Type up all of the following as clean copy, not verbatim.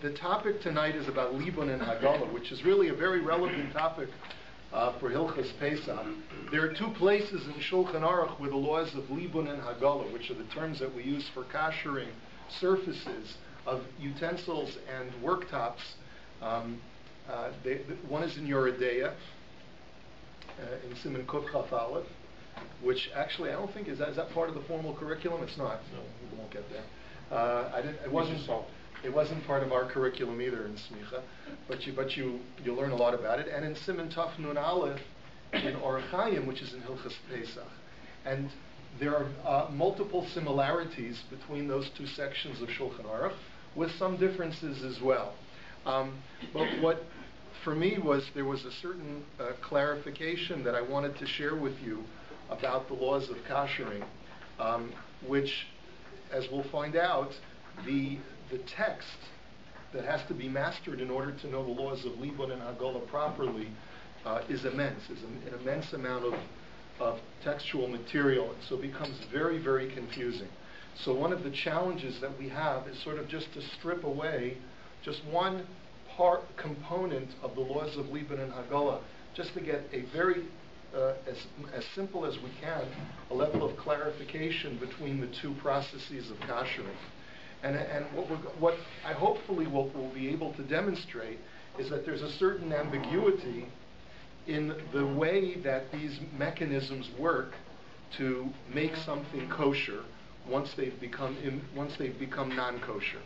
The topic tonight is about Libun and Hagola, which is really a very relevant topic for Hilchas Pesach. There are two places in Shulchan Aruch where the laws of Libun and Hagola, which are the terms that we use for koshering surfaces of utensils and worktops, one is in Yoredeya, in Siman Kuf Chaf Aleph, which actually I don't think is that part of the formal curriculum. It's not. No, we won't get there. It wasn't part of our curriculum either in Smicha, but you learn a lot about it. And in Siman Taf Nun Aleph in Orach Chaim, which is in Hilchas Pesach, and there are multiple similarities between those two sections of Shulchan Aruch, with some differences as well. But what for me there was a certain clarification that I wanted to share with you about the laws of koshering, which, as we'll find out, the text that has to be mastered in order to know the laws of Libun and Hagola properly is immense. Is an immense amount of textual material, and so it becomes very, very confusing. So one of the challenges that we have is sort of just to strip away just one component of the laws of Libun and Hagola, just to get a very as simple as we can, a level of clarification between the two processes of koshering. And what I hopefully will be able to demonstrate is that there's a certain ambiguity in the way that these mechanisms work to make something kosher once they've become non-kosher,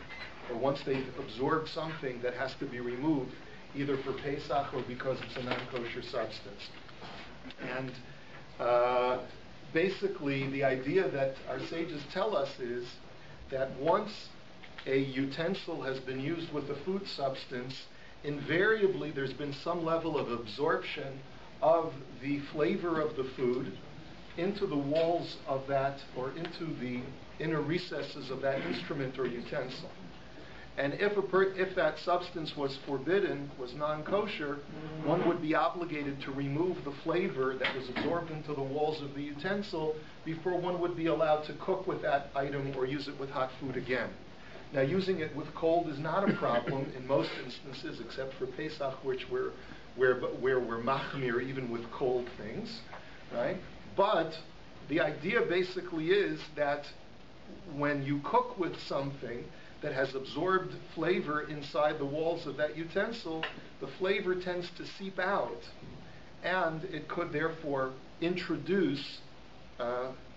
or once they've absorbed something that has to be removed either for Pesach or because it's a non-kosher substance. And basically the idea that our sages tell us is that once a utensil has been used with a food substance, invariably there's been some level of absorption of the flavor of the food into the walls of that, or into the inner recesses of that instrument or utensil. And if that substance was forbidden, was non-kosher, one would be obligated to remove the flavor that was absorbed into the walls of the utensil before one would be allowed to cook with that item or use it with hot food again. Now, using it with cold is not a problem in most instances, except for Pesach, where we're machmir even with cold things, right? But the idea basically is that when you cook with something that has absorbed flavor inside the walls of that utensil, the flavor tends to seep out, and it could therefore introduce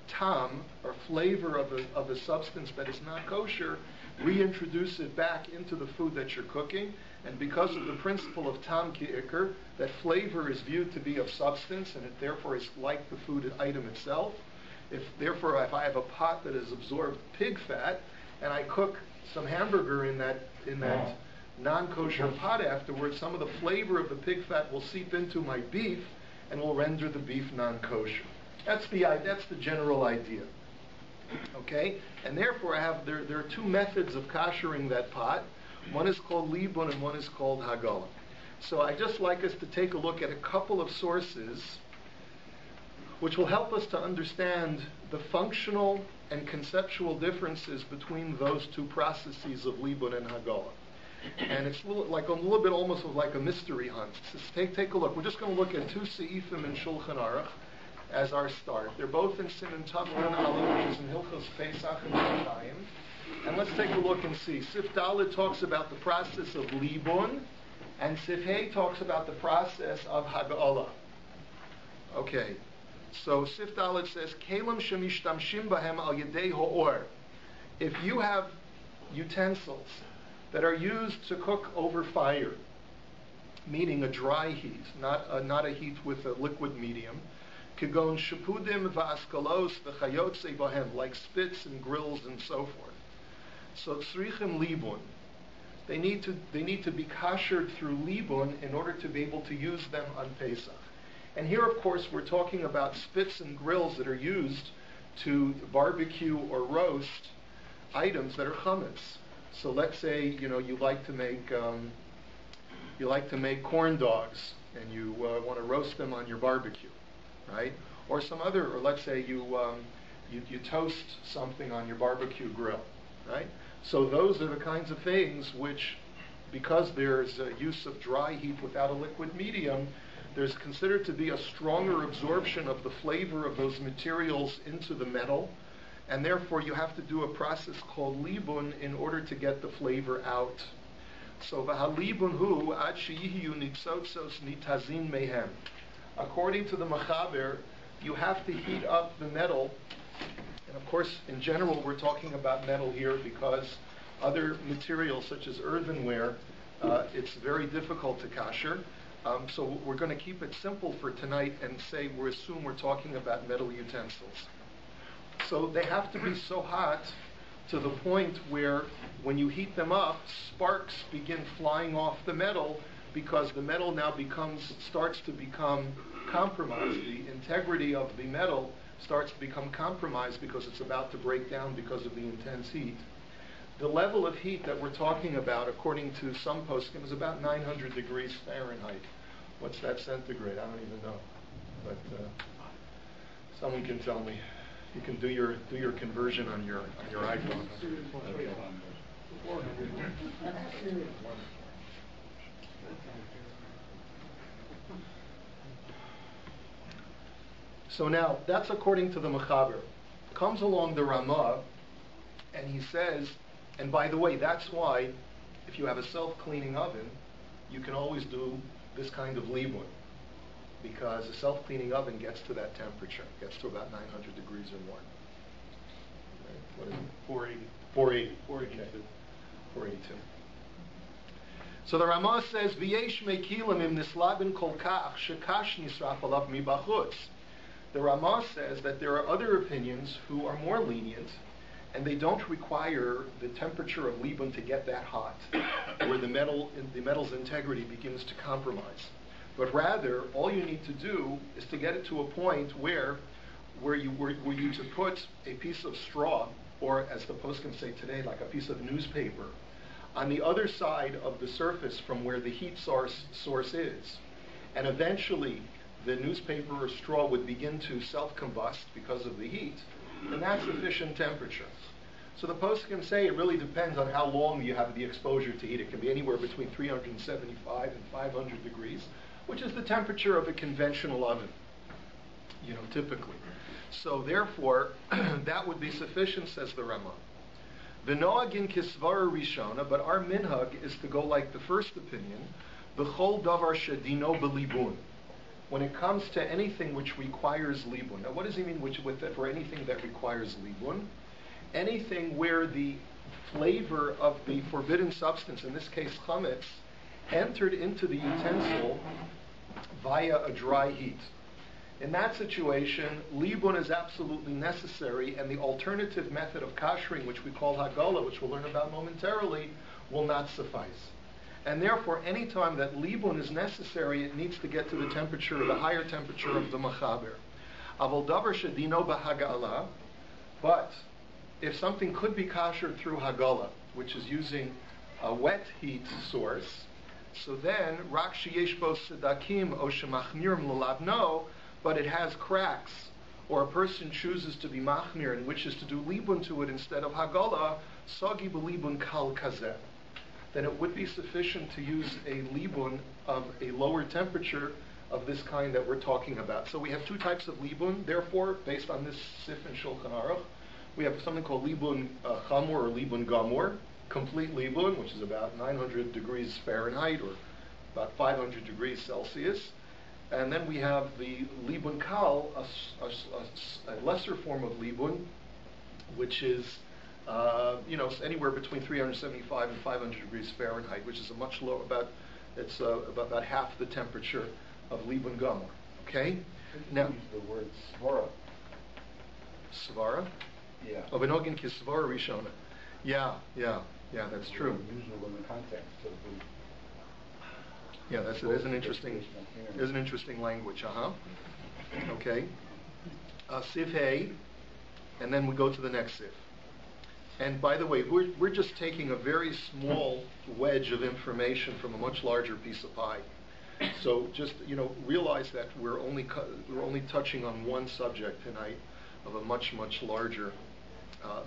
tam, or flavor of a substance that is not kosher, reintroduce it back into the food that you're cooking. And because of the principle of tam ki ikar, that flavor is viewed to be of substance, and it therefore is like the food item itself. If I have a pot that has absorbed pig fat, and I cook some hamburger in that non-kosher pot afterwards, some of the flavor of the pig fat will seep into my beef and will render the beef non-kosher. That's the general idea. Okay? And therefore there are two methods of koshering that pot. One is called Libun and one is called Hagola. So I'd just like us to take a look at a couple of sources which will help us to understand the functional and conceptual differences between those two processes of Libun and Hagola. And it's a little bit almost like a mystery hunt. Just take a look. We're just going to look at two seifim in Shulchan Aruch as our start. They're both in Siman Taf Nun Aleph, which is in Hilchos Pesach and Playtime. And let's take a look and see. Sif Dalet talks about the process of Libun, and Sif Hey talks about the process of Hagola. Okay. So Sif Dalet says, Kelim shemishtamshim bahem al yedei ha'or. If you have utensils that are used to cook over fire, meaning a dry heat, not a heat with a liquid medium, kegon shepudim va'askalos v'chayotze bahem, like spits and grills and so forth. So tzrichim libun. They need to be koshered through libun in order to be able to use them on Pesach. And here, of course, we're talking about spits and grills that are used to barbecue or roast items that are chametz. So let's say you like to make corn dogs, and you want to roast them on your barbecue, right? Or let's say you toast something on your barbecue grill, right? So those are the kinds of things which, because there's a use of dry heat without a liquid medium, there's considered to be a stronger absorption of the flavor of those materials into the metal, and therefore you have to do a process called libun in order to get the flavor out. So v'halibun hu ad sheyihiyu nitzotzos nitazin mehem. According to the Machaber, you have to heat up the metal, and of course in general we're talking about metal here because other materials such as earthenware, it's very difficult to kasher. So we're going to keep it simple for tonight and say we assume we're talking about metal utensils. So they have to be so hot to the point where when you heat them up, sparks begin flying off the metal because the metal now starts to become compromised. The integrity of the metal starts to become compromised because it's about to break down because of the intense heat. The level of heat that we're talking about, according to some poskim, is about 900 degrees Fahrenheit. What's that centigrade? I don't even know. But someone can tell me. You can do your conversion on your iPhone. Okay. So now, that's according to the Mechaber. Comes along the Ramah, and he says, and by the way, that's why, if you have a self-cleaning oven, you can always do this kind of libun, because a self-cleaning oven gets to that temperature, gets to about 900 degrees or more. Right? What is it? 480. 480. 482. Okay. 482. So the Ramah says, "V'yesh mekilim im nislabin kol kach shekash nisraf alav mibachutz." The Ramah says that there are other opinions who are more lenient, and they don't require the temperature of libun to get that hot, where the metal's integrity begins to compromise. But rather, all you need to do is to get it to a point where you to put a piece of straw, or as the poskim say today, like a piece of newspaper, on the other side of the surface from where the heat source is. And eventually, the newspaper or straw would begin to self-combust because of the heat, and that's sufficient temperature. So the poskim say it really depends on how long you have the exposure to heat. It can be anywhere between 375 and 500 degrees, which is the temperature of a conventional oven, typically. So therefore, that would be sufficient, says the Ramah. V'noagin kisvara rishona, but our minhag is to go like the first opinion, b'chol davar shedino b'libun. When it comes to anything which requires libun. Now what does he mean for anything that requires libun? Anything where the flavor of the forbidden substance, in this case chametz, entered into the utensil via a dry heat. In that situation, libun is absolutely necessary, and the alternative method of kashering, which we call Hagola, which we'll learn about momentarily, will not suffice. And therefore, any time that libun is necessary, it needs to get to the temperature, the higher temperature of the machaber. Avol davar shedino b'hagala, but if something could be kasher through Hagola, which is using a wet heat source, so then rak sheyesh bo sedakim o shemachmirim l'labno, but it has cracks, or a person chooses to be machmir and wishes to do libun to it instead of Hagola, sagi b'libun kal kazeh. Then it would be sufficient to use a libun of a lower temperature of this kind that we're talking about. So we have two types of libun, therefore, based on this sif and shulchan aruch. We have something called libun chamor or libun gamor, complete libun, which is about 900 degrees Fahrenheit or about 500 degrees Celsius. And then we have the libun kal, a lesser form of libun, which is anywhere between 375 and 500 degrees Fahrenheit, which is a much lower, about half the temperature of libun gamor. Okay? Now, use the word svara. Svara? Yeah. Oh, benogin ki svara rishona. Yeah, that's true. Usually in the context of the... Yeah, it is an interesting language. Okay. Sif Hey, and then we go to the next sif. And by the way, we're just taking a very small wedge of information from a much larger piece of pie. So just realize that we're only touching on one subject tonight of a much larger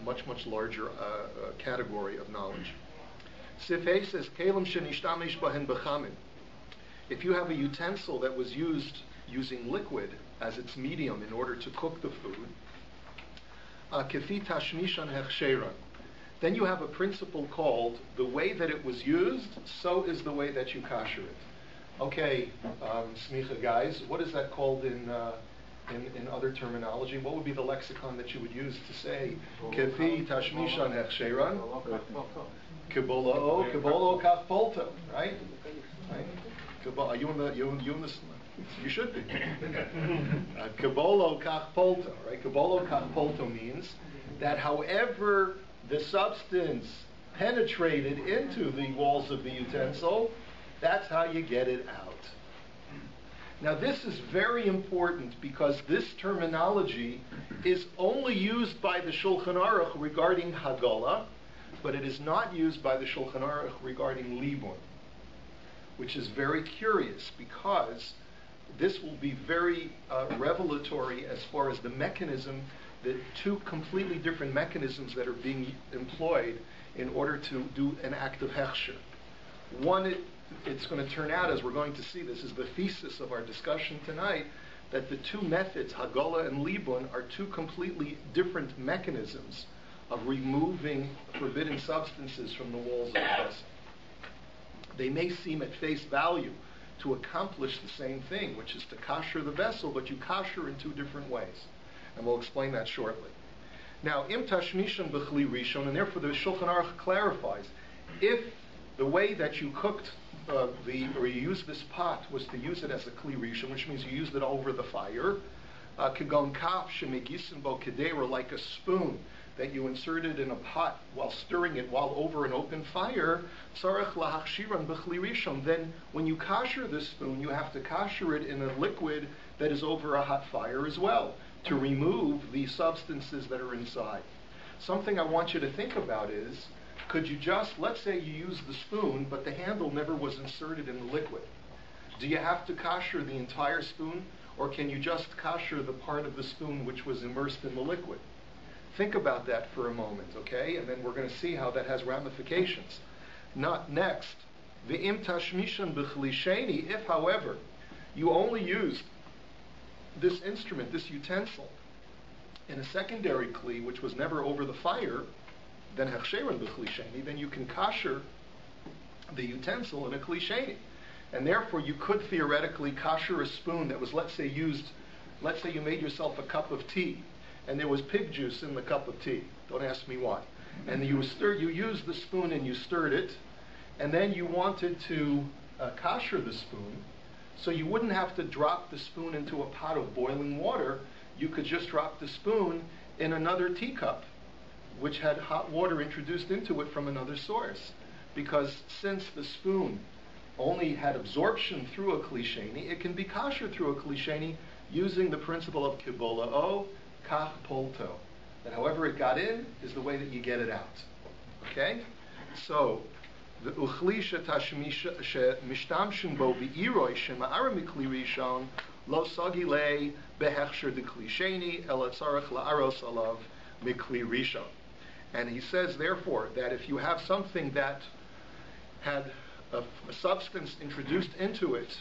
much larger category of knowledge. Sifei says, Kelim shenishtamish bahen b'chamin. If you have a utensil that was used using liquid as its medium in order to cook the food, kefi tashmishan hechsheran, then you have a principle called the way that it was used, so is the way that you kasher it. Okay, smicha guys, what is that called in other terminology? What would be the lexicon that you would use to say kefi tashmishan hechsheran? Kibolo kach polto, right? Are you in the you should be. Kibolo kach polto, right? Kibolo kach polto means that however the substance penetrated into the walls of the utensil, that's how you get it out. Now this is very important because this terminology is only used by the Shulchan Aruch regarding Hagola, but it is not used by the Shulchan Aruch regarding Libun, which is very curious because this will be very revelatory as far as the mechanism, the two completely different mechanisms that are being employed in order to do an act of hechsher. One, it's going to turn out, as we're going to see, this is the thesis of our discussion tonight, that the two methods, Hagola and Libun, are two completely different mechanisms of removing forbidden substances from the walls of the vessel. They may seem at face value to accomplish the same thing, which is to kasher the vessel, but you kasher in two different ways. And we'll explain that shortly. Now, im tashmishan b'chli rishon, and therefore the Shulchan Aruch clarifies, if the way that you cooked or you used this pot was to use it as a kli rishon, which means you used it over the fire, kagon kaf shemegisen bo kedera, like a spoon that you inserted in a pot while stirring it while over an open fire, tzarech lahachshiran b'chli rishon. Then when you kasher the spoon, you have to kasher it in a liquid that is over a hot fire as well, to remove the substances that are inside. Something I want you to think about is, could you just, let's say you use the spoon, but the handle never was inserted in the liquid. Do you have to kasher the entire spoon, or can you just kasher the part of the spoon which was immersed in the liquid? Think about that for a moment, okay? And then we're going to see how that has ramifications. Next, v'im tashmishan b'chli sheni, if, however, you only used this instrument, this utensil, in a secondary kli, which was never over the fire, then hechsheran b'chli sheni, then you can kasher the utensil in a kli sheni. And therefore you could theoretically kasher a spoon that was, let's say you made yourself a cup of tea, and there was pig juice in the cup of tea. Don't ask me why. And you used the spoon and you stirred it, and then you wanted to kasher the spoon, so you wouldn't have to drop the spoon into a pot of boiling water. You could just drop the spoon in another teacup, which had hot water introduced into it from another source. Because since the spoon only had absorption through a kli sheni, it can be kasher through a kli sheni using the principle of kibola'o kach polto. That however it got in is the way that you get it out. Okay? So, the uchli mishtamshin bo bi'iroi shema'ara mikli rishon lo sagile behechsher de kli sheni ela tzarech la'aros alav mikli rishon. And he says, therefore, that if you have something that had a substance introduced into it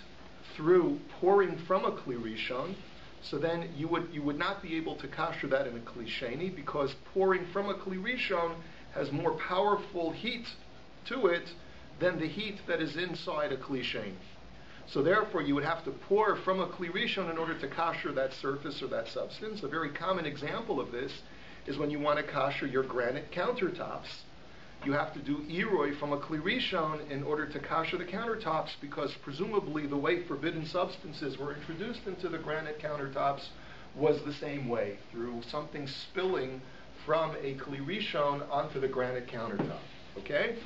through pouring from a kli rishon, so then you would not be able to kasher that in a kli sheni, because pouring from a kli rishon has more powerful heat to it than the heat that is inside a kli sheni. So therefore you would have to pour from a kli rishon in order to kasher that surface or that substance. A very common example of this is when you want to kasher your granite countertops. You have to do iroi from a kli rishon in order to kasher the countertops, because presumably the way forbidden substances were introduced into the granite countertops was the same way, through something spilling from a kli rishon onto the granite countertop. Okay?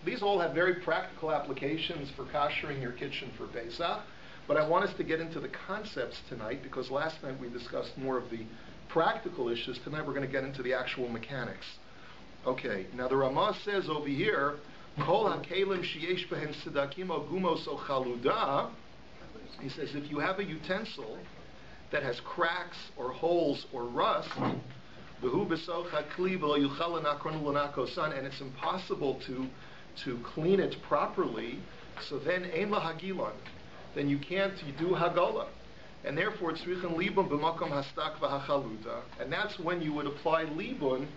These all have very practical applications for kashering your kitchen for Pesach, but I want us to get into the concepts tonight, because last night we discussed more of the practical issues. Tonight we're going to get into the actual mechanics. Okay, now the Ramah says over here, Kol hakelim sheyesh behen sedakim o gumos o chaluda. He says if you have a utensil that has cracks or holes or rust, V'hu b'soch hakli v'lo yuchal l'nakron l'nako san, and it's impossible to clean it properly. So then ein lahagilon, then you do Hagola. And therefore, tzrichen libun b'makom hastak v'hachaluta. And that's when you would apply libun,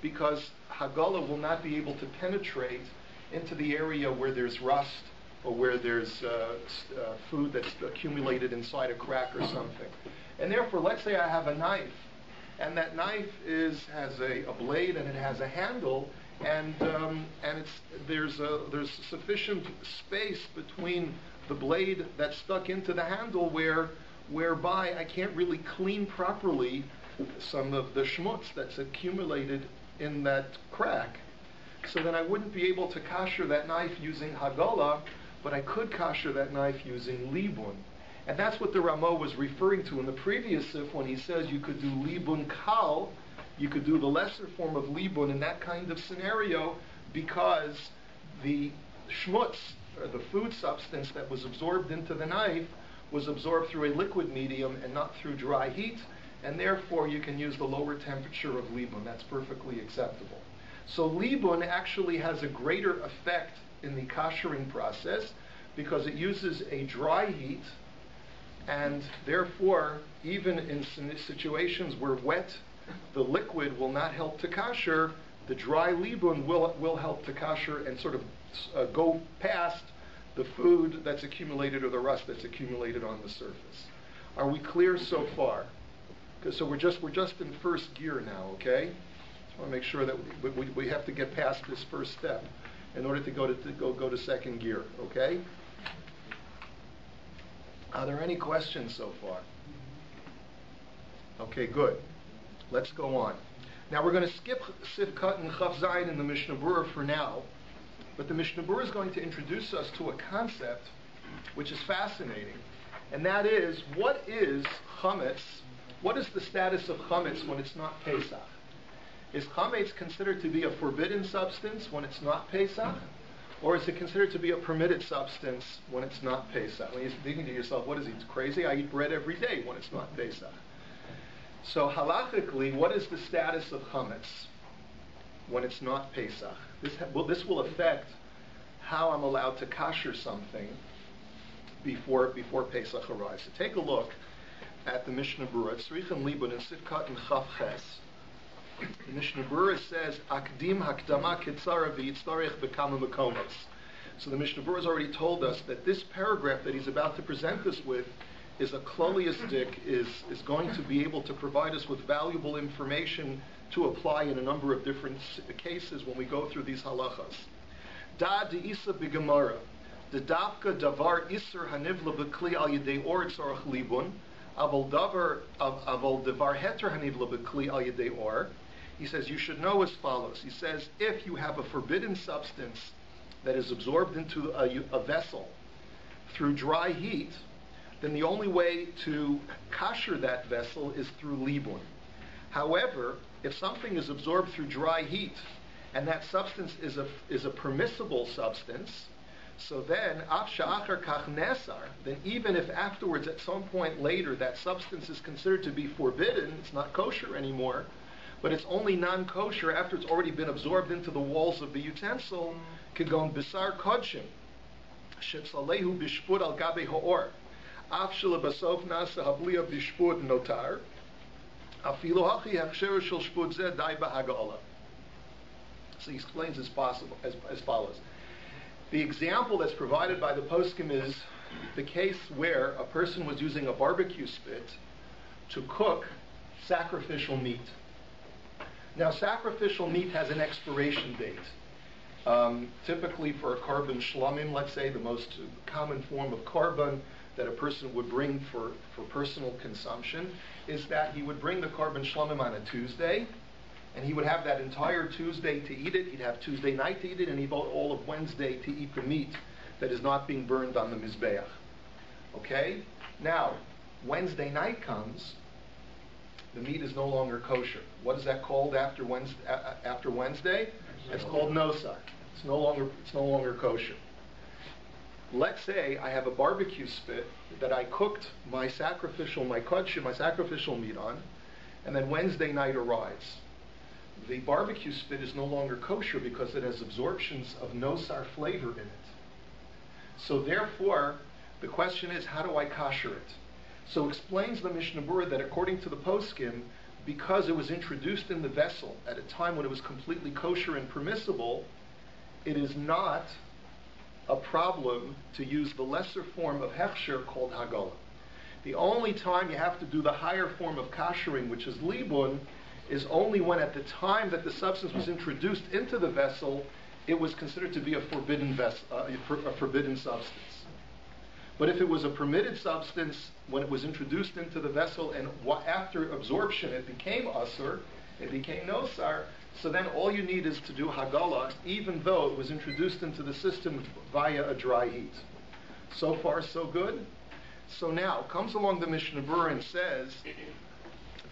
because Hagola will not be able to penetrate into the area where there's rust or where there's food that's accumulated inside a crack or something. And therefore, let's say I have a knife, and that knife has a blade and it has a handle, and there's sufficient space between the blade that's stuck into the handle whereby I can't really clean properly some of the schmutz that's accumulated in that crack. So then I wouldn't be able to kasher that knife using Hagola, but I could kasher that knife using Libun. And that's what the Ramo was referring to in the previous sif when he says you could do Libun Kal, you could do the lesser form of Libun in that kind of scenario, because the schmutz, or the food substance that was absorbed into the knife, was absorbed through a liquid medium and not through dry heat, and therefore you can use the lower temperature of Libun. That's perfectly acceptable. So Libun actually has a greater effect in the koshering process because it uses a dry heat, and therefore even in situations where wet, the liquid will not help to kosher, the dry Libun will help to kosher and sort of go past the food that's accumulated or the rust that's accumulated on the surface. Are we clear so far? So we're just in first gear now, okay? Just want to make sure that we have to get past this first step in order to go to second gear, okay? Are there any questions so far? Okay, good. Let's go on. Now we're going to skip Sivkat and Chaf Zayin in the Mishnah Berurah for now. But the Mishnah Berurah is going to introduce us to a concept which is fascinating, and that is, what is chametz? What is the status of chametz when it's not Pesach? Is chametz considered to be a forbidden substance when it's not Pesach? Or is it considered to be a permitted substance when it's not Pesach? When you're thinking to yourself, what is he, crazy? I eat bread every day when it's not Pesach. So halachically, what is the status of chametz when it's not Pesach? This will affect how I'm allowed to kasher something before Pesach arrives. So take a look at the Mishnah Berurah. Tzrichen Libun in Sivkat and Chaf Ches. The Mishnah Berurah says, Akdim hakdama kitzara v'yitzarech b'kama makomos. So the Mishnah Berurah has already told us that this paragraph that he's about to present us with is a kloliistic, is going to be able to provide us with valuable information to apply in a number of different cases when we go through these halachas. Da de isa b'gemara, the dafka davar iser hanivla b'kli al yedei or tzarach libun, aval davar heter hanivla b'kli al yedei or. He says you should know as follows. He says if you have a forbidden substance that is absorbed into a vessel through dry heat, then the only way to kasher that vessel is through libun. However, if something is absorbed through dry heat and that substance is a permissible substance, so then af sha'achar kach nesar, then even if afterwards at some point later that substance is considered to be forbidden, it's not kosher anymore, but it's only non-kosher after it's already been absorbed into the walls of the utensil, kegon bisar kodshim shetzalehu bishpud al gabe ha'or af shelabasof nasa habliya bishpud notar afilu hachi hachsher shel shpud zeh dai b'Hagola. So he explains as follows. The example that's provided by the poskim is the case where a person was using a barbecue spit to cook sacrificial meat. Now, sacrificial meat has an expiration date. Typically for a korban shlamim, let's say, the most common form of korban that a person would bring for personal consumption is that he would bring the korban shlamim on a Tuesday, and he would have that entire Tuesday to eat it. He'd have Tuesday night to eat it, and he'd have all of Wednesday to eat the meat that is not being burned on the mizbeach. Okay? Now, Wednesday night comes, the meat is no longer kosher. What is that called after Wednesday? It's called nosar. It's no longer kosher. Let's say I have a barbecue spit that I cooked my sacrificial meat on, and then Wednesday night arrives. the barbecue spit is no longer kosher because it has absorptions of nosar flavor in it. So therefore, the question is, how do I kosher it? So explains the Mishnah Berurah that according to the poskim, because it was introduced in the vessel at a time when it was completely kosher and permissible, it is not a problem to use the lesser form of hechsher called Hagola. The only time you have to do the higher form of koshering, which is Libun, is only when at the time that the substance was introduced into the vessel, it was considered to be a forbidden substance. But if it was a permitted substance when it was introduced into the vessel and after absorption it became asur, it became nosar, so then all you need is to do Hagola, even though it was introduced into the system via a dry heat. So far, so good. So now, comes along the Mishnah Berurah and says,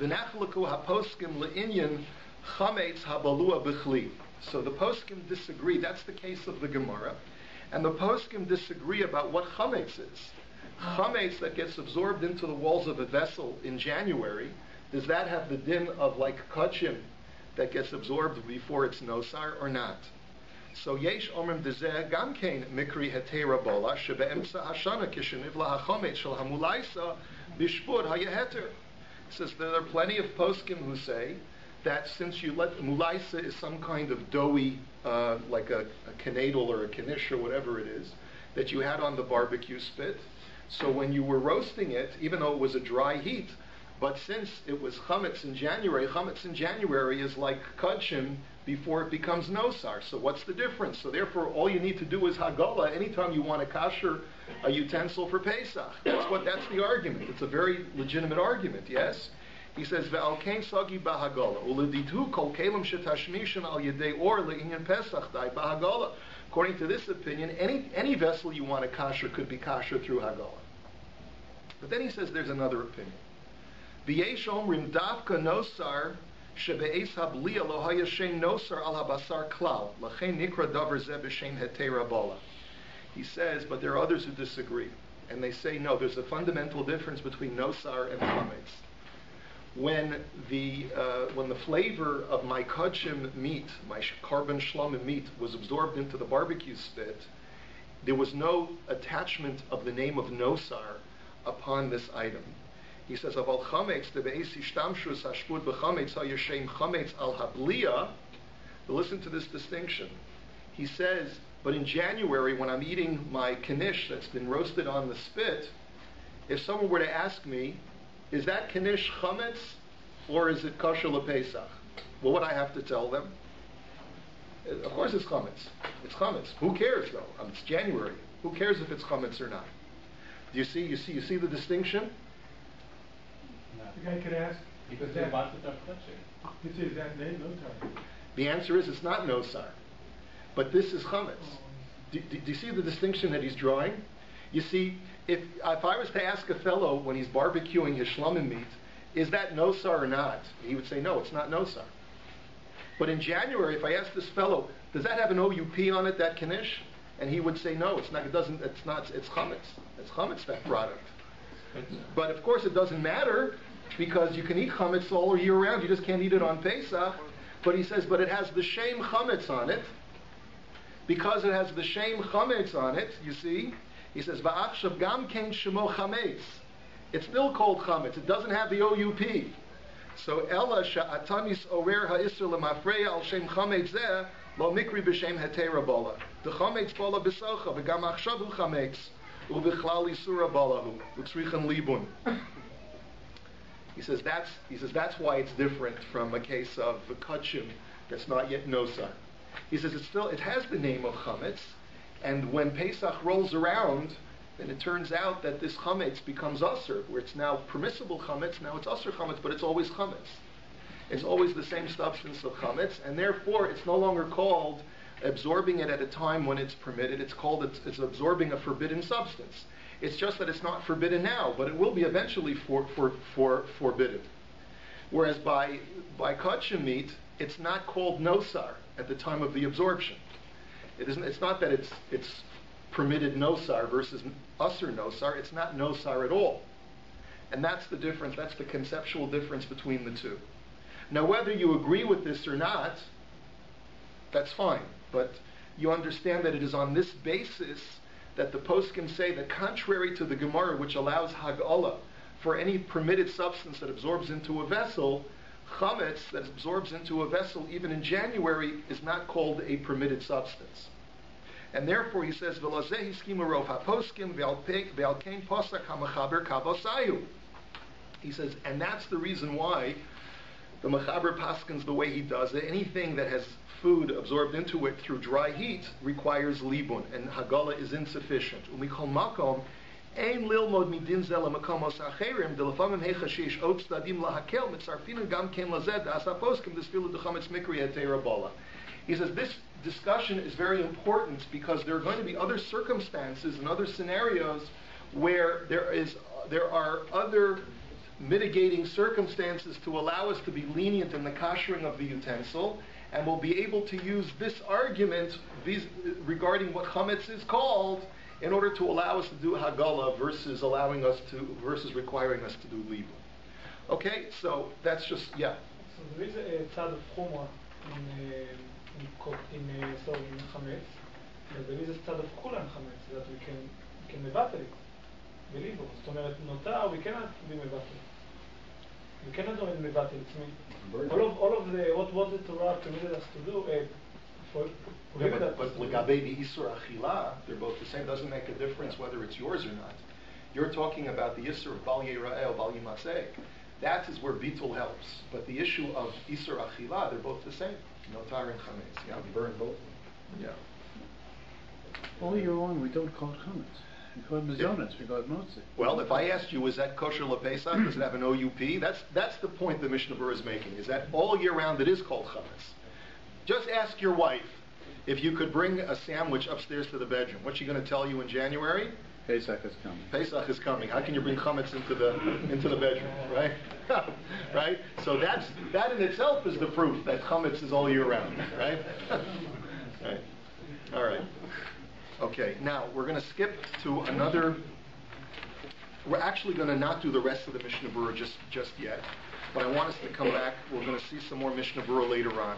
V'nachleku haposkim le'inyan chametz habalua b'chli. So the poskim disagree. That's the case of the Gemara. And the poskim disagree about what chametz is. Chametz that gets absorbed into the walls of a vessel in January, does that have the din of like kachim that gets absorbed before it's nosar or not? So yesh omrim dezeh gam kein mikri hetera bola shebeemtza hashana kishenivla hachametz shel hamulaisa bishpur hayeheter. Says there are plenty of poskim who say that since you let mulaisa is some kind of doughy, like a kanadel or a knish or whatever it is, that you had on the barbecue spit. So when you were roasting it, even though it was a dry heat, but since it was chametz in January is like kachim before it becomes nosar. So what's the difference? So therefore, all you need to do is Hagola anytime you want to kasher a utensil for Pesach. That's the argument. It's a very legitimate argument, yes? He says, Ve'alkein sagi b'Hagola, u'leditu kol kelim shetashmishan al yedei or le'inyan Pesach dai b'Hagola. According to this opinion, any vessel you want to kasher could be kasher through Hagola. But then he says there's another opinion. V'yesh omrim davka nosar shebe'es habliya lo haya shem nosar al habasar klal lachein nikra davar zeh b'shem hetera bola. He says, but there are others who disagree, and they say no. There's a fundamental difference between nosar and chametz. When the flavor of my kachim meat, my carbon shlomim meat, was absorbed into the barbecue spit, there was no attachment of the name of nosar upon this item. He says, "Aval chametz debeisi shtamshus hashpud b'chametz hayashem chametz al habliya." But listen to this distinction. He says, but in January, when I'm eating my knish that's been roasted on the spit, if someone were to ask me, is that knish chametz or is it kosher lePesach? What would I have to tell them? Of course it's chametz. It's chametz. Who cares though? It's January. Who cares if it's chametz or not? Do you see the distinction? The guy could ask, Because they want to touch it. is that name nosar? The answer is it's not nosar, but this is chametz. Do you see the distinction that he's drawing? You see, if I was to ask a fellow when he's barbecuing his shlomim meat, is that nosar or not? He would say, no, it's not nosar. But in January, if I ask this fellow, does that have an OUP on it, that knish? And he would say, no, it's not. It doesn't. It's not. It's chametz. It's chametz, that product. But of course, it doesn't matter because you can eat chametz all year round. You just can't eat it on Pesach. But he says, but it has the shame chametz on it. Because it has the shame chametz on it, you see, he says, "Va'achshav gam kein shemo chametz." It's still called chametz. It doesn't have the OUP. So ella sha'atanis orer ha'isr lemafreya al shem chametz zeh lo mikri b'shem hetera bola. The chametz bola b'socha v'gam achshav hu chametz u'bichlal isura bolahu u'tzrichan libun. He says that's why it's different from a case of the kachim that's not yet nosar. He says it has the name of chametz, and when Pesach rolls around, then it turns out that this chametz becomes asur, where it's now permissible chametz, now it's asur chametz, but it's always chametz. It's always the same substance of chametz, and therefore it's no longer called absorbing it at a time when it's permitted. It's absorbing a forbidden substance. It's just that it's not forbidden now, but it will be eventually forbidden. Whereas by kachim meat, it's not called nosar at the time of the absorption. It's not that it's permitted nosar versus asur nosar. It's not nosar at all. And that's the difference. That's the conceptual difference between the two. Now, whether you agree with this or not, that's fine. But you understand that it is on this basis that the poskim say that contrary to the Gemara, which allows Hagola for any permitted substance that absorbs into a vessel, chametz that absorbs into a vessel even in January is not called a permitted substance. And therefore he says, V'lazehi skima rov haposkim v'alkein posak hamachaber kavosayu. He says, and that's the reason why the Mechaber paskins the way he does it. Anything that has food absorbed into it through dry heat requires libun, and Hagola is insufficient. Umikol makom ein lilmod midin zel makomos acherim delafamim hecha sheish ot tzadim lahakel mitzarfin gam ken lazed asaposkim desfilu dechametz mikri eterabola. He says this discussion is very important because there are going to be other circumstances and other scenarios where there are other mitigating circumstances to allow us to be lenient in the koshering of the utensil, and we'll be able to use this argument regarding what chametz is called in order to allow us to do Hagola versus requiring us to do libun. Okay, so that's just So there is a tzad of chumrah in chametz, but there is a tzad of kula in chametz that we can mevatel it. בליבו. זאת אומרת, נותר, we cannot be מבטל. We cannot do it מבטל. All of the, what the Torah permitted us to do, but לגבי the Isur Achila, they're both the same. Doesn't make a difference whether it's yours or not. You're talking about the Isur of Bal Yera'eh, Bal Yimaseh. That is where Bitul helps. But the issue of Isur Achila, they're both the same. Notar and Chametz. Yeah, we burn both of them. Yeah. All year long, we don't call it chametz. We call it mazonas. We call it motzi. Well, if I asked you, is that kosher LePesach? Does it have an OUP? That's the point the Mishnah Berurah is making. Is that all year round it is called chametz? Just ask your wife if you could bring a sandwich upstairs to the bedroom. What's she going to tell you in January? Pesach is coming. Pesach is coming. How can you bring chametz into the bedroom, right? Right. So that in itself is the proof that chametz is all year round, right? Right. All right. Okay, now we're going to skip to another. We're actually going to not do the rest of the Mishnah Berurah just yet, but I want us to come back. We're going to see some more Mishnah Berurah later on.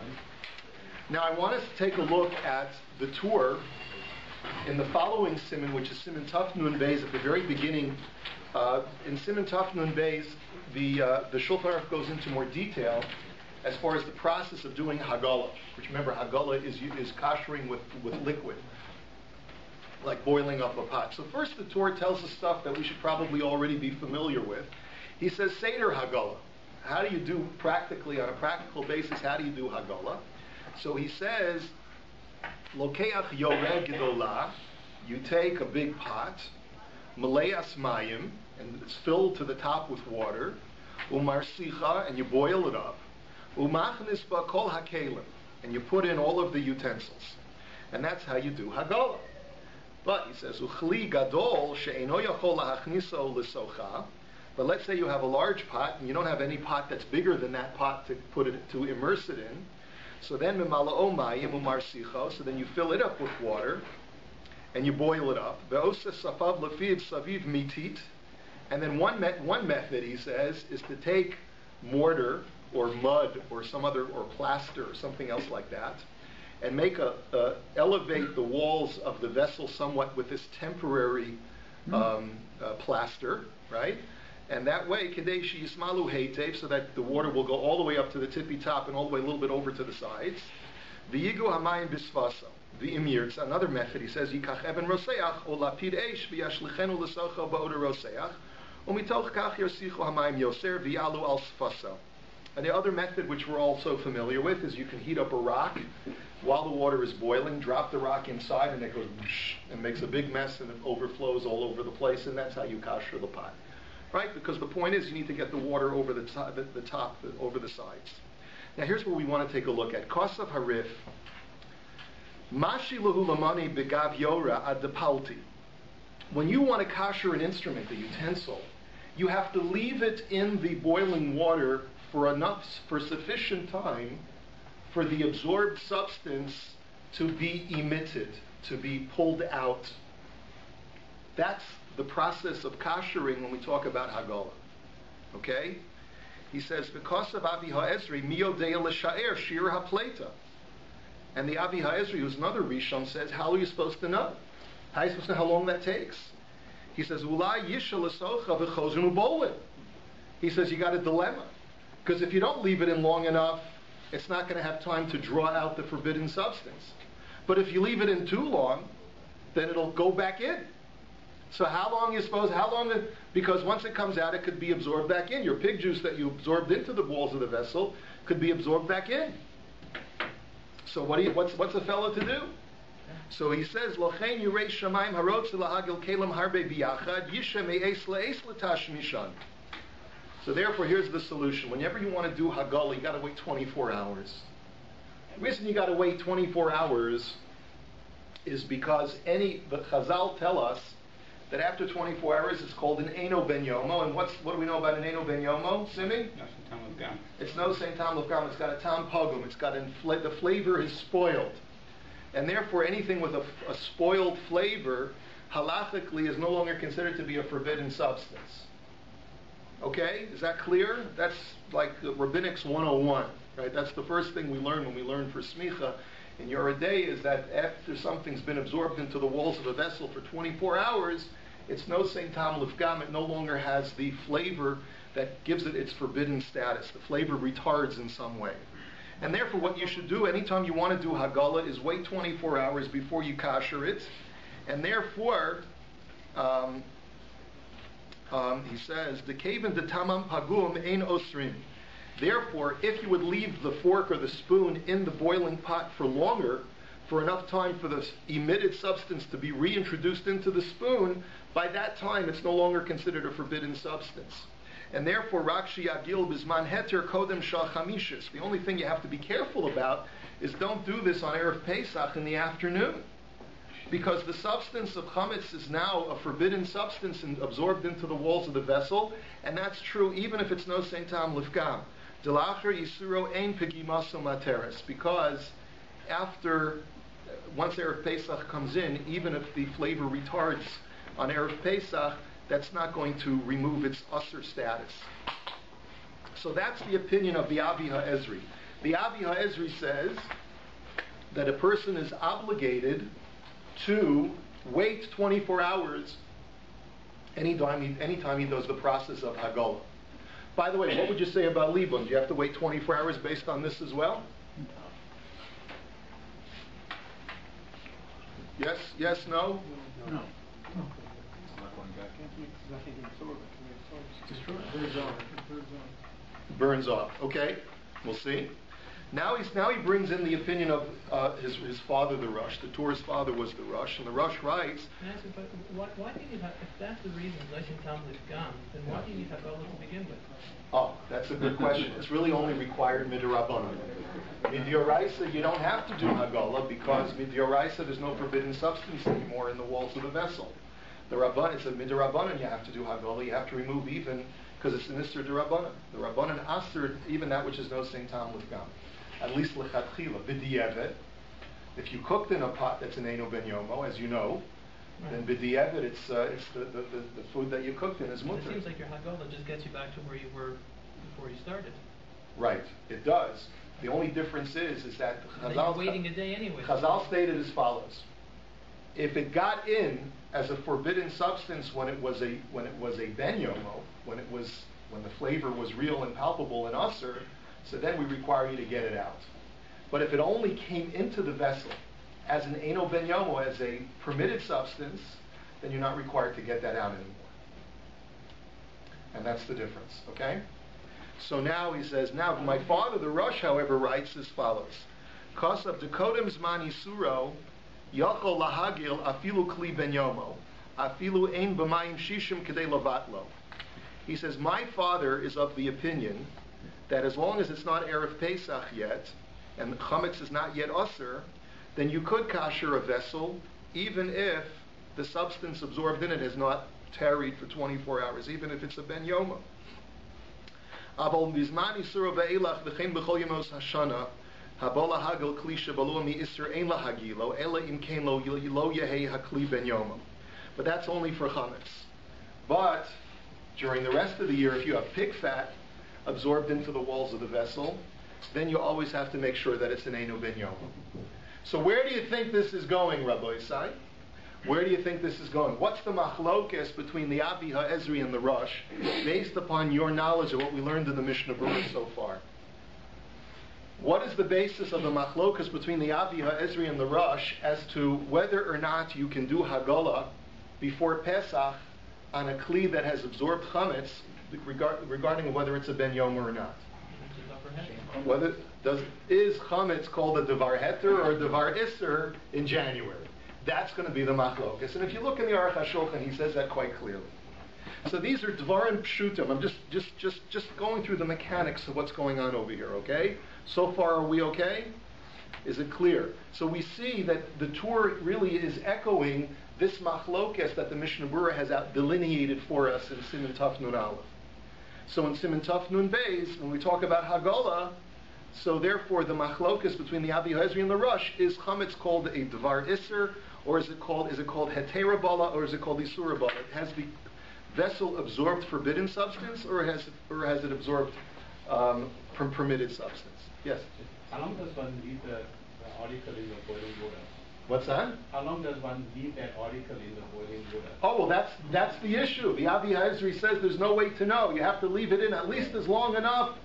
Now I want us to take a look at the tour in the following siman, which is siman Taf Nun Beis. At the very beginning, in siman Taf Nun Beis, the Shulchan Aruch goes into more detail as far as the process of doing Hagola, which remember Hagola is koshering with liquid, like boiling up a pot. So first the Torah tells us stuff that we should probably already be familiar with. He says Seder Hagola. How do you do practically, on a practical basis, how do you do Hagola? So he says, Lokeach Yoreh Gedolah, you take a big pot, Maleas Mayim, and it's filled to the top with water, Umarsicha, and you boil it up, Umachnis Ba Kol HaKelim, and you put in all of the utensils. And that's how you do Hagola. But he says, Uchli gadol she'eno yachol lahachniso l'socha. But let's say you have a large pot and you don't have any pot that's bigger than that pot to immerse it in. So then mimala'o mayim umarsicho. So then you fill it up with water and you boil it up. Ve'osa safav lefiv saviv mitit. And then one method, he says, is to take mortar or mud or or plaster or something else like that, and make elevate the walls of the vessel somewhat with this temporary plaster, right? And that way, kadeshi yismalu heitev, so that the water will go all the way up to the tippy top and all the way a little bit over to the sides. V'yigu hamayim bisvaso. V'imyirtz, another method, he says, yikach eben roseach, o lapid eish, v'yashlichenu l'socha ba'oda roseach, umitoch kach yosichu hamayim yoser, v'yalu al sfaso. And the other method, which we're also familiar with, is you can heat up a rock while the water is boiling, drop the rock inside, and it goes and makes a big mess, and it overflows all over the place, and that's how you kasher the pot, right? Because the point is, you need to get the water over the top, over the sides. Now, here's where we want to take a look at Kosav Harif. Mashi lahu lamani begav yora ad depalti. When you want to kasher an instrument, a utensil, you have to leave it in the boiling water for sufficient time for the absorbed substance to be emitted, to be pulled out. That's the process of koshering when we talk about Hagola. Okay? He says, because of Avi HaEzri, miyodea l'sha'er shir ha'pleta. And the Avi HaEzri, who's another Rishon, says, how are you supposed to know? How are you supposed to know how long that takes? He says, Ulai yisha l'socha v'chozun u'bolin. He says, you got a dilemma. Because if you don't leave it in long enough, it's not going to have time to draw out the forbidden substance. But if you leave it in too long, then it'll go back in. So how long because once it comes out, it could be absorbed back in. Your pig juice that you absorbed into the walls of the vessel could be absorbed back in. So what's a fellow to do? So he says, Lochein yurei shamayim harotz lahagil kelim harbe biyachad yisha me'es le'es l'tash mishan. So therefore, here's the solution. Whenever you want to do Hagola, you got to wait 24 hours. The reason you got to wait 24 hours is because the Chazal tell us that after 24 hours it's called an Eino Ben Yomo. And what do we know about an Eino Ben Yomo, Simi? It's no same Tam of Gam. It's got a Tam Pogum. It's got the flavor is spoiled. And therefore anything with a spoiled flavor, halachically, is no longer considered to be a forbidden substance. Okay? Is that clear? That's like Rabbinics 101. Right? That's the first thing we learn when we learn for Smicha in Yoreh De'ah, is that after something's been absorbed into the walls of a vessel for 24 hours, it's no Saint Tam Lifgam. It no longer has the flavor that gives it its forbidden status. The flavor retards in some way. And therefore what you should do anytime you want to do Hagola is wait 24 hours before you kasher it. And therefore, he says, the kaven de tamam pagum ein osrim. Therefore, if you would leave the fork or the spoon in the boiling pot for longer, for enough time for the emitted substance to be reintroduced into the spoon, by that time it's no longer considered a forbidden substance. And therefore, rakshi yagil bisman heter kodem shal chamishis. The only thing you have to be careful about is don't do this on Erev Pesach in the afternoon. Because the substance of chametz is now a forbidden substance and absorbed into the walls of the vessel, and that's true even if it's no Saint Tam Lifgam. Delacher Yisuro ein pegimaso materis, because once Erev Pesach comes in, even if the flavor retards on Erev Pesach, that's not going to remove its usher status. So that's the opinion of the Avi HaEzri. The Avi HaEzri says that a person is obligated to wait 24 hours anytime he does the process of Hagola. By the way, what would you say about Libun? Do you have to wait 24 hours based on this as well? Yes? Yes? No? No. Burns off. Okay, we'll see. Now he brings in the opinion of his father, the Rosh. The Torah's father was the Rosh, and the Rosh writes. Why do you need, if that's the reason, then why do you need Hagola to begin with? Oh, that's a good question. It's really only required midrabanan. Midioraisa, you don't have to do Hagola because midioraisa, there's no forbidden substance anymore in the walls of the vessel. The Rabban, it's a midrabanan, you have to do Hagola. You have to remove even because it's an Isser D'Rabbanan. The Rabbanan Asr, even that which is no Saint Tam Lifgam. At least lechatchila, b'di'evet. If you cooked in a pot that's an Eino Ben Yomo, as you know, then b'di'evet, it's the food that you cooked in is mutter. It seems like your Hagola just gets you back to where you were before you started. Right, it does. The only difference is that Chazal, you're waiting a day anyway. Chazal stated as follows: if it got in as a forbidden substance when it was a Ben Yomo, when the flavor was real and palpable and usher, so then we require you to get it out. But if it only came into the vessel as an Eino Ben Yomo, as a permitted substance, then you're not required to get that out anymore. And that's the difference, okay? So now he says, now my father, the Rosh, however, writes as follows. Kosav dekodem zman yisuro yachol lahagil afilu kli ben yomo afilu ein b'mayim shishim kedei lavatlo. He says, my father is of the opinion that as long as it's not Erev Pesach yet, and the chametz is not yet usher, then you could kasher a vessel, even if the substance absorbed in it has not tarried for 24 hours, even if it's a ben yoma. Aval bizman isur ve'elach v'chein b'chol yemos hashana habola hagel kli shebalu mi isur ein lahagilo ela im kein lo yehei hakli ben yoma. But that's only for chametz. But during the rest of the year, if you have pig fat, absorbed into the walls of the vessel, then you always have to make sure that it's an Eino Ben Yoma. So where do you think this is going, Rabbi Isai? Where do you think this is going? What's the machlokes between the Avi HaEzri and the Rosh, based upon your knowledge of what we learned in the Mishnah Berurah so far? What is the basis of the machlokes between the Avi HaEzri and the Rosh as to whether or not you can do Hagola before Pesach on a kli that has absorbed chametz, regarding whether it's a ben yom or not? Is chametz called a devar heter or a devar isser in January? That's going to be the machlokas. And if you look in the Aruch HaShulchan, he says that quite clearly. So these are dvarim pshutim. I'm just going through the mechanics of what's going on over here. Okay. So far, are we okay? Is it clear? So we see that the Torah really is echoing this machlokas that the Mishnah Berurah has delineated for us in Siman Taf Nun Aleph. So in Siman Taf Nun Beis, when we talk about Hagola, so therefore the machlokas between the Avi HaEzri and the Rosh, is chametz called a devar isser, or is it called hetera bala, or is it called isura bala? Has the vessel absorbed forbidden substance, or has it absorbed permitted substance? Yes. How long does one leave the article in the boiling water? What's that? How long does one leave that article in the boiling water? Oh, well, that's the issue. The Avi HaEzri says there's no way to know. You have to leave it in at least as long enough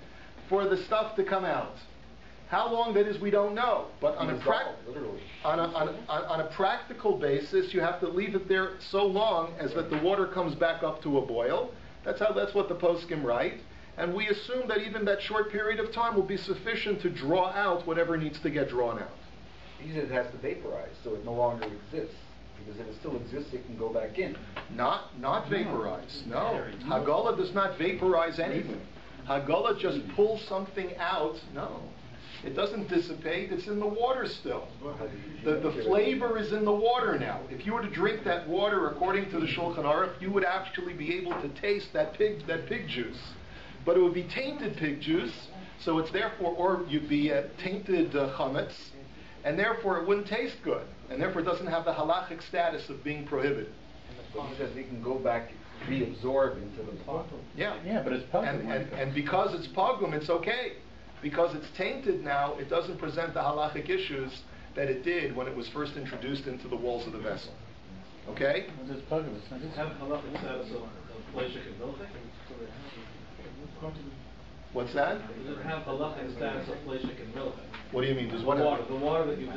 for the stuff to come out. How long that is, we don't know. But on a practical basis, you have to leave it there so long as that the water comes back up to a boil. That's what the poskim write. And we assume that even that short period of time will be sufficient to draw out whatever needs to get drawn out. He says it has to vaporize, so it no longer exists. Because if it still exists, it can go back in. Not vaporize. No. Hagola does not vaporize anything. Hagola just pulls something out. No. It doesn't dissipate. It's in the water still. The flavor is in the water now. If you were to drink that water according to the Shulchan Aruch, you would actually be able to taste that pig juice. But it would be tainted pig juice, so it's therefore, or you'd be tainted chametz, and therefore it wouldn't taste good, and therefore it doesn't have the halachic status of being prohibited. So he says it can go back, reabsorb into the pot. Yeah. Yeah, but it's pogum. And because it's pogum, it's okay. Because it's tainted now, it doesn't present the halachic issues that it did when it was first introduced into the walls of the vessel. Okay? But it's pogum. It's not Have halachic status of Playtime and milk? What's that? Does it have halachic status of Playtime and milk? What do you mean? Does The what water, have? the water that you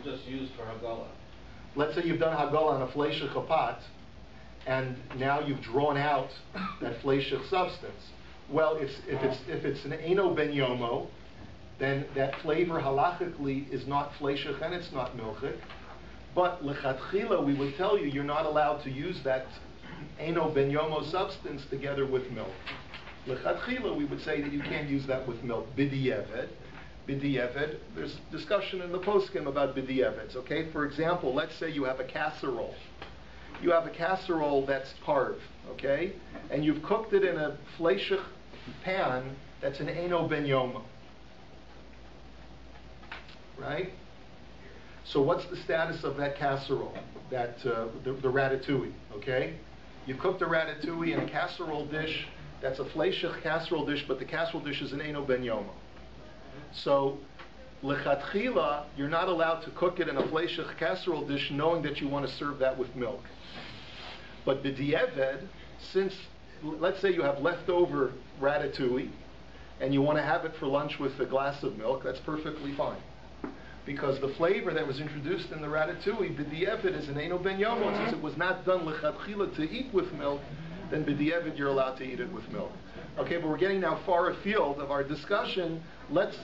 just used for Hagola. Let's say you've done Hagola on a fleishich pot, and now you've drawn out that fleishich substance. Well, if it's an Eino Ben Yomo, then that flavor halachically is not fleishich and it's not milchik. But lechatchila, we would tell you, you're not allowed to use that Eino Ben Yomo substance together with milk. Lechatchila, we would say that you can't use that with milk. B'di'evet, there's discussion in the poskim about b'di'evets, okay? For example, let's say you have a casserole. You have a casserole that's parv, okay? And you've cooked it in a fleishich pan that's an Eino Ben Yomo. Right? So what's the status of that casserole, the ratatouille, okay? You cooked a ratatouille in a casserole dish that's a fleishich casserole dish, but the casserole dish is an Eino Ben Yomo. So, lechatchila, you're not allowed to cook it in a fleishich casserole dish knowing that you want to serve that with milk. But b'di'eved, since, let's say you have leftover ratatouille, and you want to have it for lunch with a glass of milk, that's perfectly fine. Because the flavor that was introduced in the ratatouille, b'di'eved, is an Eino Ben Yomo, and since it was not done lechatchila to eat with milk, then b'di'eved you're allowed to eat it with milk. Okay, but we're getting now far afield of our discussion. Let's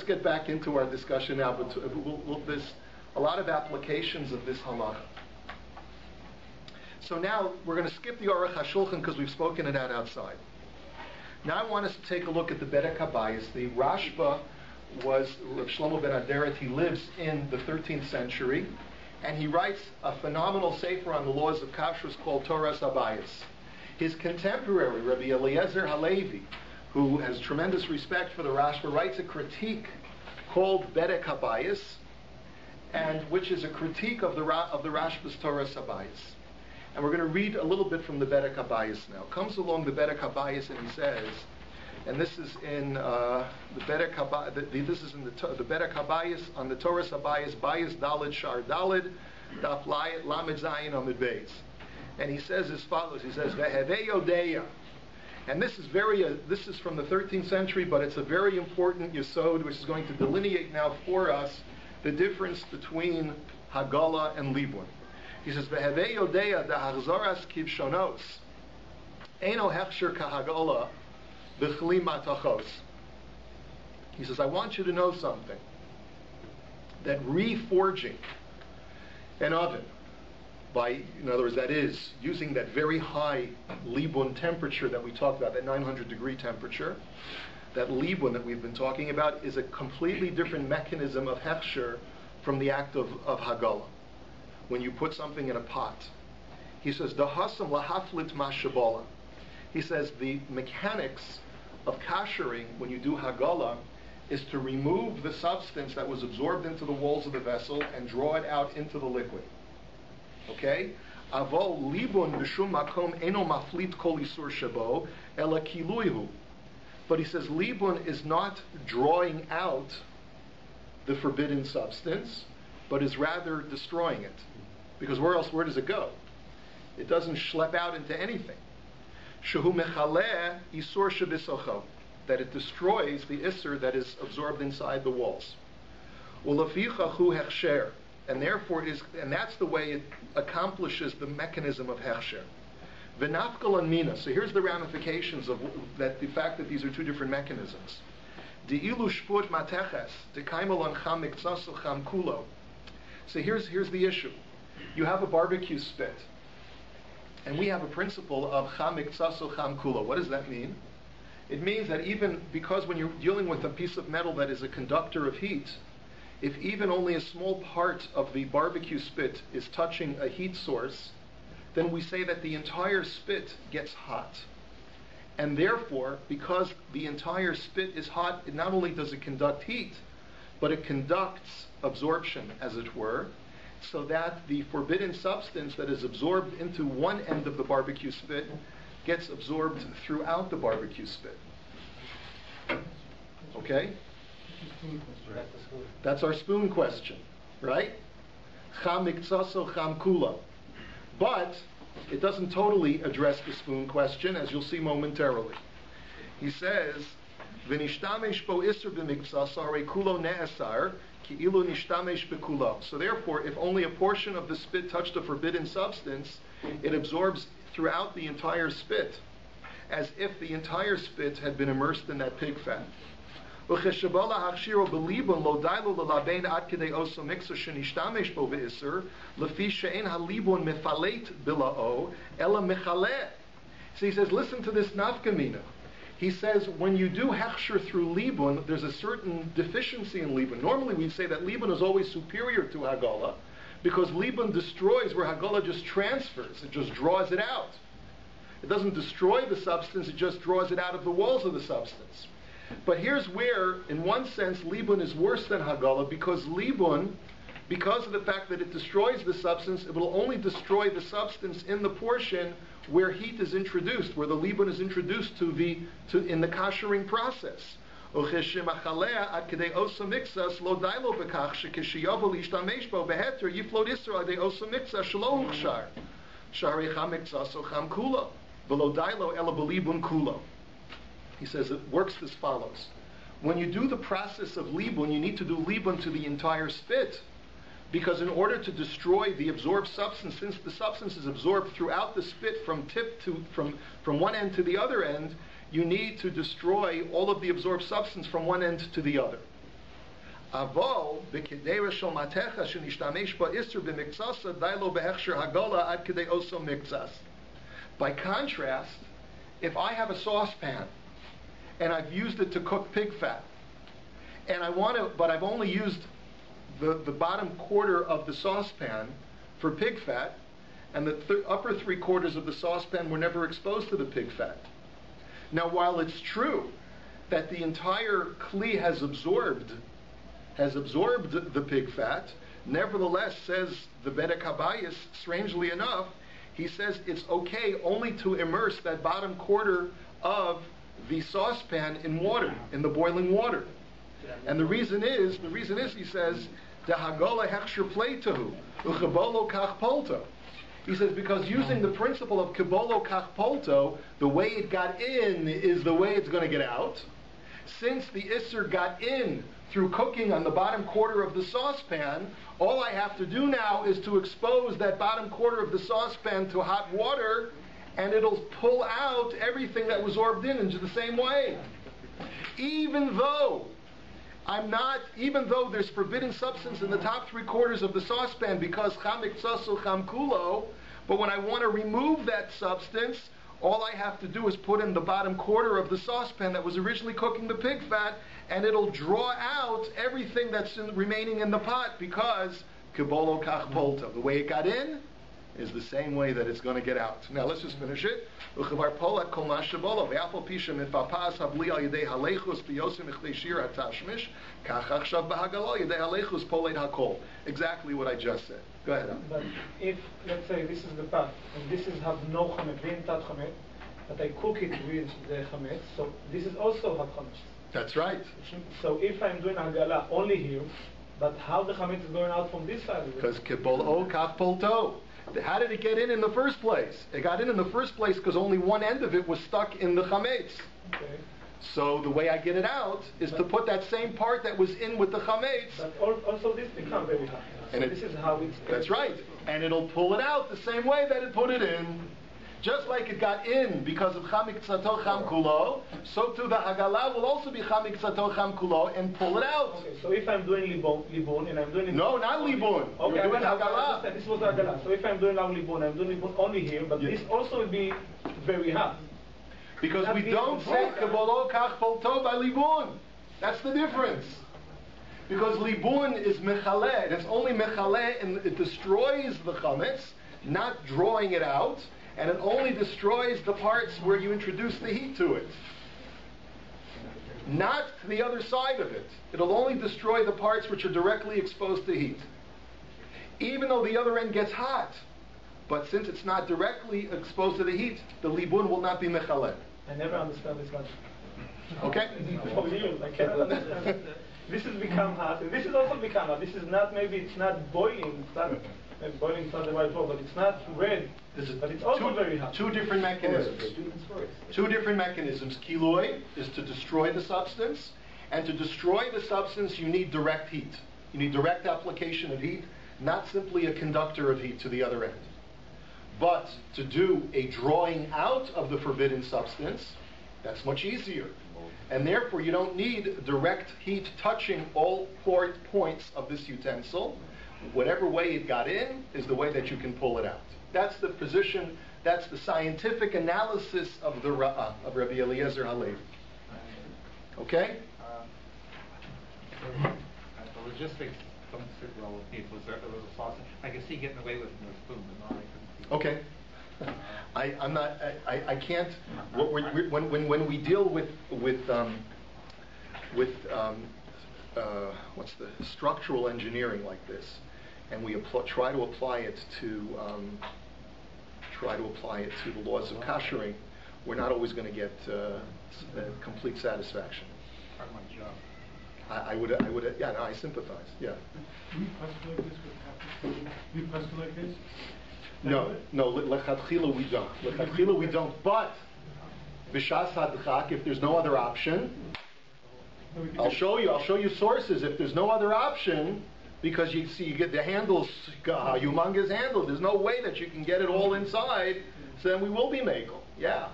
get back into our discussion now. But there's a lot of applications of this halacha. So now we're going to skip the Aruch HaShulchan because we've spoken it out outside. Now I want us to take a look at the BAYT Kabayis. The Rashba was Rav Shlomo ben Aderet. He lives in the 13th century, and he writes a phenomenal sefer on the laws of kashrus called Toras Habayis. His contemporary, Rabbi Eliezer Halevi, who has tremendous respect for the Rashba, writes a critique called BAYT Kabayis, and which is a critique of the Rashba's Toras Habayis. And we're going to read a little bit from the BAYT Kabayis now. Comes along the BAYT Kabayis and he says, and this is in the Bedek Habayis. This is in the Bedek Habayis on the Torah Habayis Bayis Dalid Shar Dalid Daf Lamed Zayin Amid Beis, and he says as follows. He says Vehevei Yodeya, and this is from the 13th century, but it's a very important yesod which is going to delineate now for us the difference between Hagola and Libun. He says Vehevei Yodeya da Hachzoras Kivshonos Eino Hechsher Kahagola. He says, I want you to know something, that reforging an oven in other words, that is, using that very high Libun temperature that we talked about, that 900 degree temperature, that Libun that we've been talking about is a completely different mechanism of Hechsher from the act of Hagola. When you put something in a pot. He says, Dahasam lahaflit mashabola. He says, the mechanics of kashering when you do Hagola is to remove the substance that was absorbed into the walls of the vessel and draw it out into the liquid. Okay? Avol libun b'shum makom eno maflit kol isur shabo ela kiluihu. But he says libun is not drawing out the forbidden substance, but is rather destroying it. Because where does it go? It doesn't schlep out into anything. Shehu mechaleh isur shebisocho, that it destroys the isur that is absorbed inside the walls. Ulaficha hu hechsher, and therefore that's the way it accomplishes the mechanism of hechsher. V'nafkal and mina. So here's the ramifications of that. The fact that these are two different mechanisms. De'ilu shput mateches dekaimelon cham mikzaso cham kulo. So here's the issue. You have a barbecue spit. And we have a principle of cham mikzaso cham kulo. What does that mean? It means that even because when you're dealing with a piece of metal that is a conductor of heat, if even only a small part of the barbecue spit is touching a heat source, then we say that the entire spit gets hot. And therefore, because the entire spit is hot, not only does it conduct heat, but it conducts absorption, as it were, so that the forbidden substance that is absorbed into one end of the barbecue spit gets absorbed throughout the barbecue spit. Okay? That's our spoon question, right? Cham mikzaso cham kulo. But it doesn't totally address the spoon question, as you'll see momentarily. He says, "V'nishtamesh bo isur b'mikzaso harei kulo ne'asar ki ilu nishtamesh b'kulo." So therefore, if only a portion of the spit touched a forbidden substance, it absorbs throughout the entire spit, as if the entire spit had been immersed in that pig fat. But because the So he says, listen to this nafkamina. He says, when you do hechsher through Libun, there's a certain deficiency in Libun. Normally we'd say that Libun is always superior to Hagola, because Libun destroys where Hagola just transfers. It just draws it out. It doesn't destroy the substance, it just draws it out of the walls of the substance. But here's where, in one sense, Libun is worse than Hagola, because Libun, because of the fact that it destroys the substance, it will only destroy the substance in the portion where heat is introduced, where the Libun is introduced in the kashering process. He says it works as follows. When you do the process of Libun, you need to do Libun to the entire spit, because in order to destroy the absorbed substance, since the substance is absorbed throughout the spit from one end to the other end, you need to destroy all of the absorbed substance from one end to the other. By contrast, if I have a saucepan and I've used it to cook pig fat, and but I've only used the bottom quarter of the saucepan for pig fat, and the upper 3/4 of the saucepan were never exposed to the pig fat. Now, while it's true that the entire kli has absorbed the pig fat, nevertheless, says the Bedek Habayis, strangely enough, he says it's okay only to immerse that bottom quarter of the saucepan in water, in the boiling water. And the reason is, he says, the Hagola hechsher Playtahu, uchebolo kach polto. He says, because using the principle of kibolo kach polto, the way it got in is the way it's going to get out. Since the Isser got in through cooking on the bottom quarter of the saucepan, all I have to do now is to expose that bottom quarter of the saucepan to hot water, and it'll pull out everything that was orbed in the same way. Even though there's forbidden substance in the top 3/4 of the saucepan because chamik tzasu cham kulo, but when I want to remove that substance, all I have to do is put in the bottom quarter of the saucepan that was originally cooking the pig fat, and it'll draw out everything that's remaining in the pot because kibolo kach polta. The way it got in is the same way that it's going to get out. Now let's just finish it. Exactly what I just said. Go ahead. But if, let's say, this is the pot, and this is have no chametz, v'intat chametz, but I cook it with the chametz, so this is also have chametz. That's right. So if I'm doing Hagola only here, but how the chametz is going out from this side? Because kibolo kach polto. How did it get in the first place? It got in the first place because only one end of it was stuck in the chametz. Okay. So the way I get it out is to put that same part that was in with the chametz. But also this becomes very hot. So And this is how it's... That's right. And it'll pull it out the same way that it put it in. Just like it got in because of chamik tzato cham kulo, so too the Hagola will also be chamik tzato cham kulo and pull it out. Okay, so if I'm doing libun and I'm doing... No, not libun. Okay, You're doing Hagola. This was Hagola. So if I'm doing now libun, I'm doing libun only here, but this also will be very hot. Because we don't say kibolo kach polto by libun. That's the difference. Because libun is mechaleh, and it's only mechaleh, and it destroys the chametz, not drawing it out, and it only destroys the parts where you introduce the heat to it. Not the other side of it. It'll only destroy the parts which are directly exposed to heat. Even though the other end gets hot, but since it's not directly exposed to the heat, the libun will not be mechaleh. I never understand this one. Okay? For years, I cannot understand. This has become hot, and this is also become hot. This is not, maybe it's not boiling, it's not, maybe boiling is not the right word, but it's not red, but it's also very hot. Two different mechanisms. Two different mechanisms. Kiloi is to destroy the substance, and to destroy the substance you need direct heat. You need direct application of heat, not simply a conductor of heat to the other end. But to do a drawing out of the forbidden substance, that's much easier. And therefore you don't need direct heat touching all points of this utensil. Whatever way it got in is the way that you can pull it out. That's the position, that's the scientific analysis of the Ra'ah, of Rabbi Eliezer Halevi. Okay? The logistics don't sit well with me. It was a sausage. I could see getting away with it with a spoon, but not I couldn't see. Okay. I can't. When we deal with what's the structural engineering like this, and we try to apply it to the laws of kashering, we're not always going to get complete satisfaction. Part of my job. I sympathize. Yeah. We pesach like this? No, lechatchila we don't. Lechatchila we don't. But b'shas hadchak, if there's no other option, I'll show you sources. If there's no other option, because you see, you get the handles, humongous handle. There's no way that you can get it all inside. So then we will be mekel. Yeah,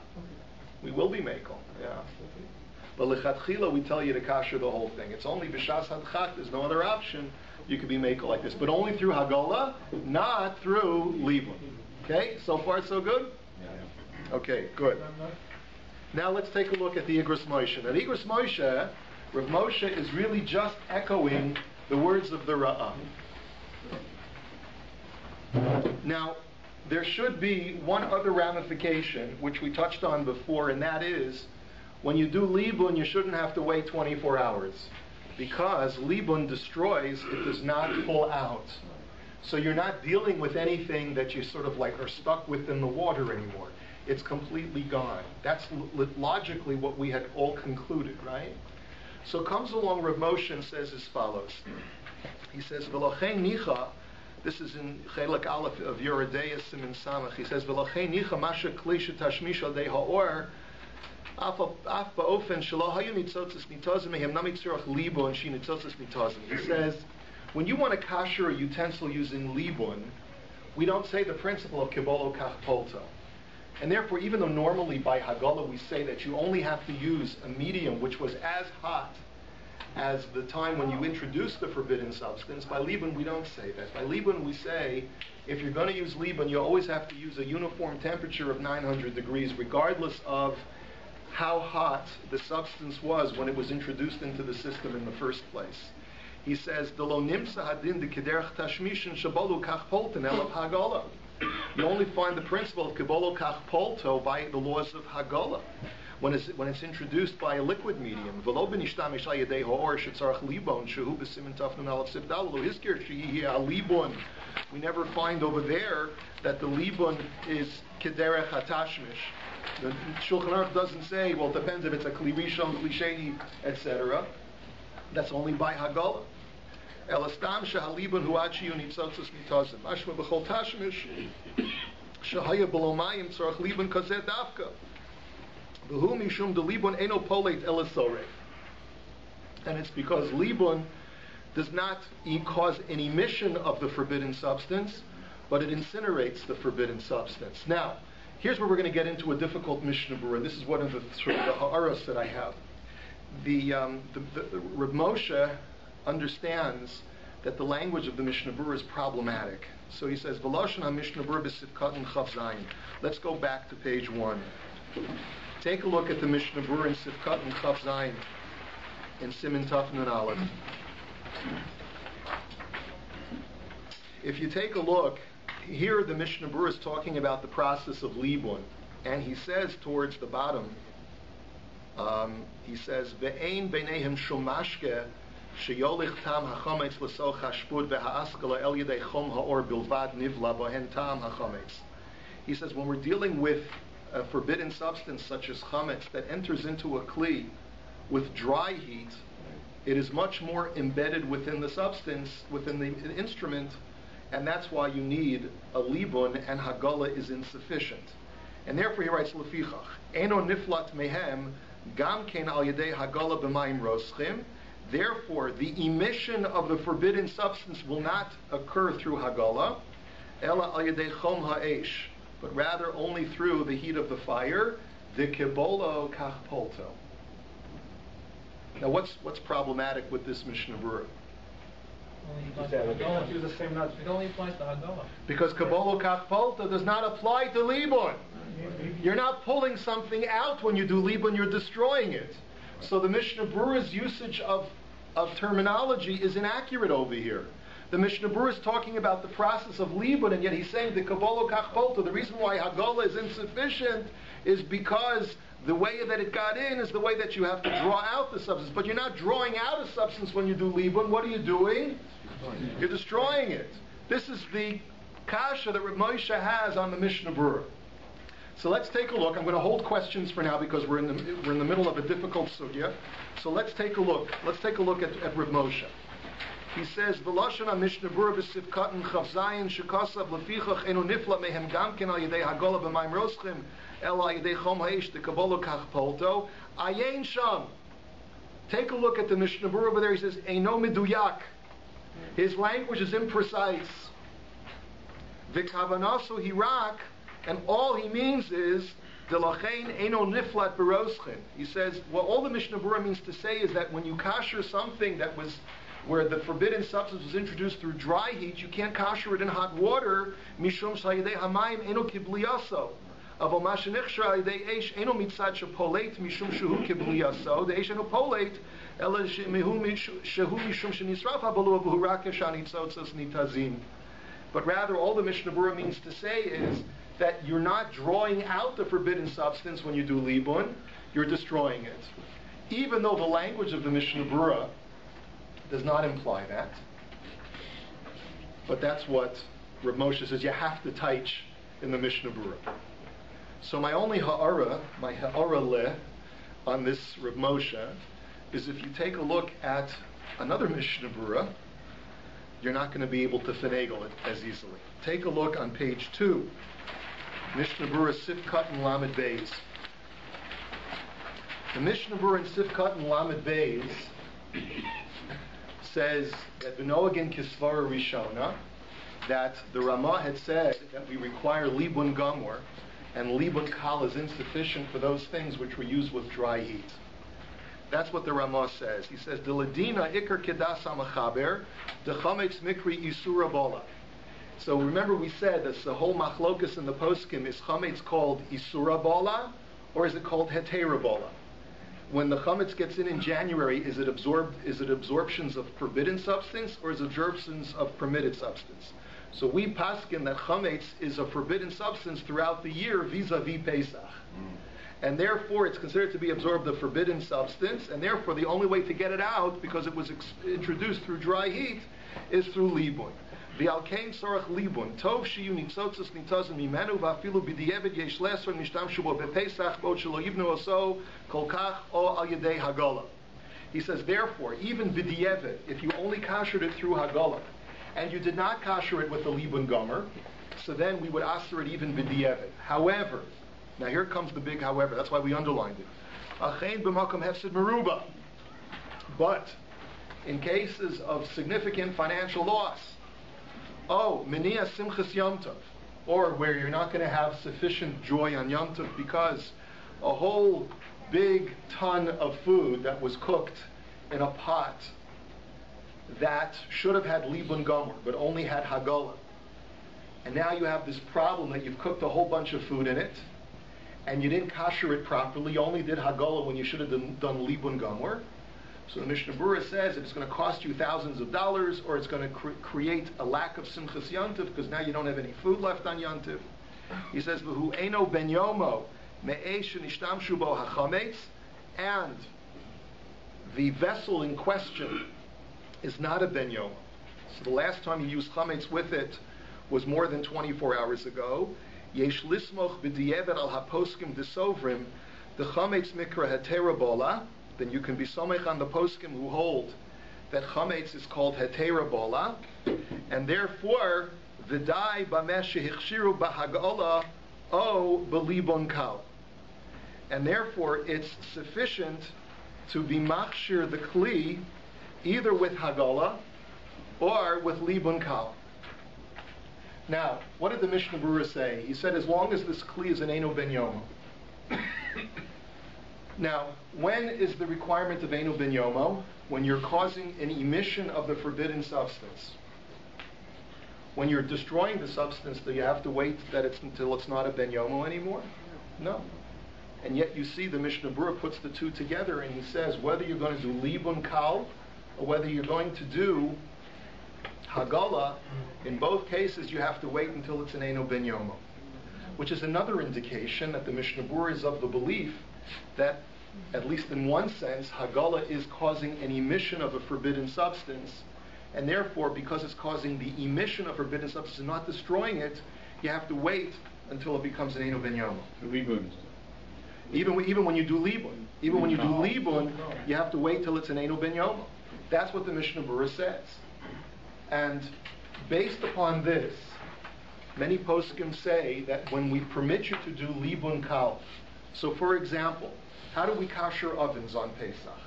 we will be mekel. Yeah. But lechatchila we tell you to kasher the whole thing. It's only b'shas hadchak. There's no other option. You could be mekel like this, but only through Hagola, not through Libun. Okay, so far so good? Yeah. Okay, good. Now let's take a look at the Igros Moshe. Now the Igros Moshe, Rav Moshe is really just echoing the words of the Ra'ah. Now, there should be one other ramification, which we touched on before, and that is, when you do Libun, you shouldn't have to wait 24 hours. Because Libun destroys, it does not pull out. So you're not dealing with anything that you sort of like are stuck with in the water anymore. it's completely gone. That's logically what we had all concluded, right? So comes along Rav Moshe and says as follows. He says, "V'lochein nicha," this is in Chelak Aleph of Yoredeya Simin Samach. He says, "V'lochein nicha masha kli shetashmish al dei ha'or, af ba'ofen shelo hayu nitzotzes nitazim mehem nami tzorach libun shi nitzotzes nitazim." He says, when you want to kasher a utensil using libun, we don't say the principle of kibolo kach polto. And therefore, even though normally by Hagola we say that you only have to use a medium which was as hot as the time when you introduced the forbidden substance, by Libun we don't say that. By Libun we say, if you're going to use Libun, you always have to use a uniform temperature of 900 degrees, regardless of how hot the substance was when it was introduced into the system in the first place. He says, "Delo nimsa hadin de kederach tashmishin shabolu kach polten elav Hagola." You only find the principle of kibolo kach polto by the laws of Hagola, when it's introduced by a liquid medium. V'lo b'nishtamish al yedei ha'or shetzarach libon shehu b'simin taf nun aleph sif daled lo hizkir shehi libun. We never find over there that the libun is kederech hatashmish. The Shulchan Aruch doesn't say, well, it depends if it's a kli rishon, kli sheni, etc. That's only by Hagola. Elastam shehalibun hu ad shiyu nitzotzos nitazim. Mashma b'chol tashmish shehaya b'lo mayim tzarach libun kazeh davka. V'hu mishum de libun eno poleit elasore. And it's because libun does not cause an emission of the forbidden substance, but it incinerates the forbidden substance. Now, here's where we're going to get into a difficult Mishnah Berurah. This is one of the ha'aros that I have. The Rav Moshe understands that the language of the Mishnah Berurah is problematic. So he says, "V'lashon ha-Mishnah Berurah b'sivkat Chav Zayin." Let's go back to page 1. Take a look at the Mishnah Berurah in Sivkat Chav Zayin in Simin Taf Nun Aleph. If you take a look, here the Mishnah Berurah is talking about the process of Libun, and he says towards the bottom, he says, "Ve'ein b'neihem shum mashke sheyolich tam hachometz l'soch hashpud ve'ha'askala el yedei chom ha'or bilvad nivla bohen tam hachometz." He says, when we're dealing with a forbidden substance such as chametz that enters into a kli with dry heat, it is much more embedded within the substance, within the instrument, and that's why you need a libun, and Hagola is insufficient. And therefore he writes, "Lefichach, eno niflat mehem gam ken al yedei Hagola b'mayim roschim." Therefore, the emission of the forbidden substance will not occur through Hagola, ela al yedei chom ha'esh, but rather only through the heat of the fire, the kibolo kach polto. Now, what's problematic with this Mishnah Berurah? It only applies to Hagola. Because kibolo kach polto does not apply to Libun. You're not pulling something out when you do Libun, you're destroying it. So the Mishnah Berurah's usage of terminology is inaccurate over here. The Mishnah Berurah is talking about the process of Libun, and yet he's saying the kibolo kach polto. The reason why Hagola is insufficient is because the way that it got in is the way that you have to draw out the substance. But you're not drawing out a substance when you do Libun. What are you doing? You're destroying it. This is the kasha that Rav Moshe has on the Mishnah Berurah. So let's take a look. I'm going to hold questions for now because we're in the middle of a difficult sugya. So let's take a look. Let's take a look at Rav Moshe. He says, "V'lashon ha-Mishnah Berurah b'sivkat Chav Zayin shekasav lefichach enu nifla mehem gam ken al yedei Hagola b'mayim roschim el al yedei chom ha'esh dekabolo kach polto ayin sham." Take a look at the Mishnah Berurah over there. He says, "Eino meduyak." His language is imprecise. V'kavanaso hirak, and all he means is delachein eino niflat b'roschim. He says, well, all the Mishnah Berurah means to say is that when you kasher something that was where the forbidden substance was introduced through dry heat, you can't kasher it in hot water. Mishum shayidei hamayim eno kibliyaso. Avo mashenichshar ayidei eish eno mitzad shepoleit mishum shehu kibliyaso. The eish eno poleit ela shehu mishum shenisraf habalu avu rakesh anitzotzos nitazim. But rather, all the Mishnah Berurah means to say is that you're not drawing out the forbidden substance when you do Libun, you're destroying it. Even though the language of the Mishnah Berurah does not imply that. But that's what Rav Moshe says you have to teach in the Mishnah Berurah. So my only ha'ara le, on this Reb Moshe, is if you take a look at another Mishnah Berurah, you're not going to be able to finagle it as easily. Take a look on page 2, Mishnah Berurah Sifkat and Lamed Beis. The Mishnah Berurah in Sifkat and Lamed Beis says that B'noagin Kisvara Rishona, that the Ramah had said that we require Libun Gamor, and Libun Kal is insufficient for those things which were used with dry heat. That's what the Ramah says. He says, "De ladina ikar kedas hamachaber, de chametz mikri isura bola." So remember, we said that the whole machlokus in the poskim is chametz called isura bola, or is it called hetera bola? When the chametz gets in January, is it absorptions of forbidden substance, or is it absorptions of permitted substance? So we paskin that chametz is a forbidden substance throughout the year vis-a-vis Pesach. And therefore it's considered to be absorbed a forbidden substance, and therefore the only way to get it out, because it was introduced through dry heat, is through libun. V'alkein sorach libun, tov shiyu nitzotzos nitzozen mimenu, v'afilu b'di'eved yesh lesor nishtamshu bo b'pesach, bod shelo yivnu oso, kol kach o al yedei Hagola. He says, therefore, even b'di'eved, if you only kashered it through Hagola, and you did not kasher it with the libun gomer, so then we would aser it even b'di'eved. However, now here comes the big however, that's why we underlined it. Achein b'makom hefsid meruba. But, in cases of significant financial loss, menia simchas Yom Tov, or where you're not going to have sufficient joy on Yom Tov because a whole big ton of food that was cooked in a pot that should have had libun gomer, but only had Hagola. And now you have this problem that you've cooked a whole bunch of food in it, and you didn't kasher it properly, you only did Hagola when you should have done libun gomer. So the Mishnah Berurah says it's going to cost you thousands of dollars, or it's going to create a lack of simchas Yontiv, because now you don't have any food left on Yontiv. He says, "V'hu eno ben yomo me'esh nishtamshu bo hachametz," and the vessel in question is not a ben yomo. So the last time you used chametz with it was more than 24 hours ago. Yesh lismoch b'di'eved al haposkim desovrim the chametz mikra hetera bola. Then you can be somech on the poskim who hold that chametz is called hetera bola, and therefore v'dai b'meh shehichshiru b'hagola o b'libun kal, and therefore it's sufficient to be machshir the kli either with hagola or with libun kal. Now, what did the Mishnah Berurah say? He said, as long as this kli is an eno ben yomo. Now, when is the requirement of eno ben yomo? When you're causing an emission of the forbidden substance. When you're destroying the substance, do you have to wait until it's not a ben yomo anymore? No. And yet you see the Mishnah Berurah puts the two together, and he says whether you're going to do libun kal or whether you're going to do Hagola, in both cases you have to wait until it's an eno ben yomo, which is another indication that the Mishnah Berurah is of the belief that, at least in one sense, Hagola is causing an emission of a forbidden substance, and therefore, because it's causing the emission of forbidden substance and not destroying it, you have to wait until it becomes an eno ben yomo. Libun. Even when you do libun, you have to wait till it's an eno ben yomo. That's what the Mishnah Berurah says. And based upon this, many poskim say that when we permit you to do libun kal, so for example, how do we kasher ovens on Pesach?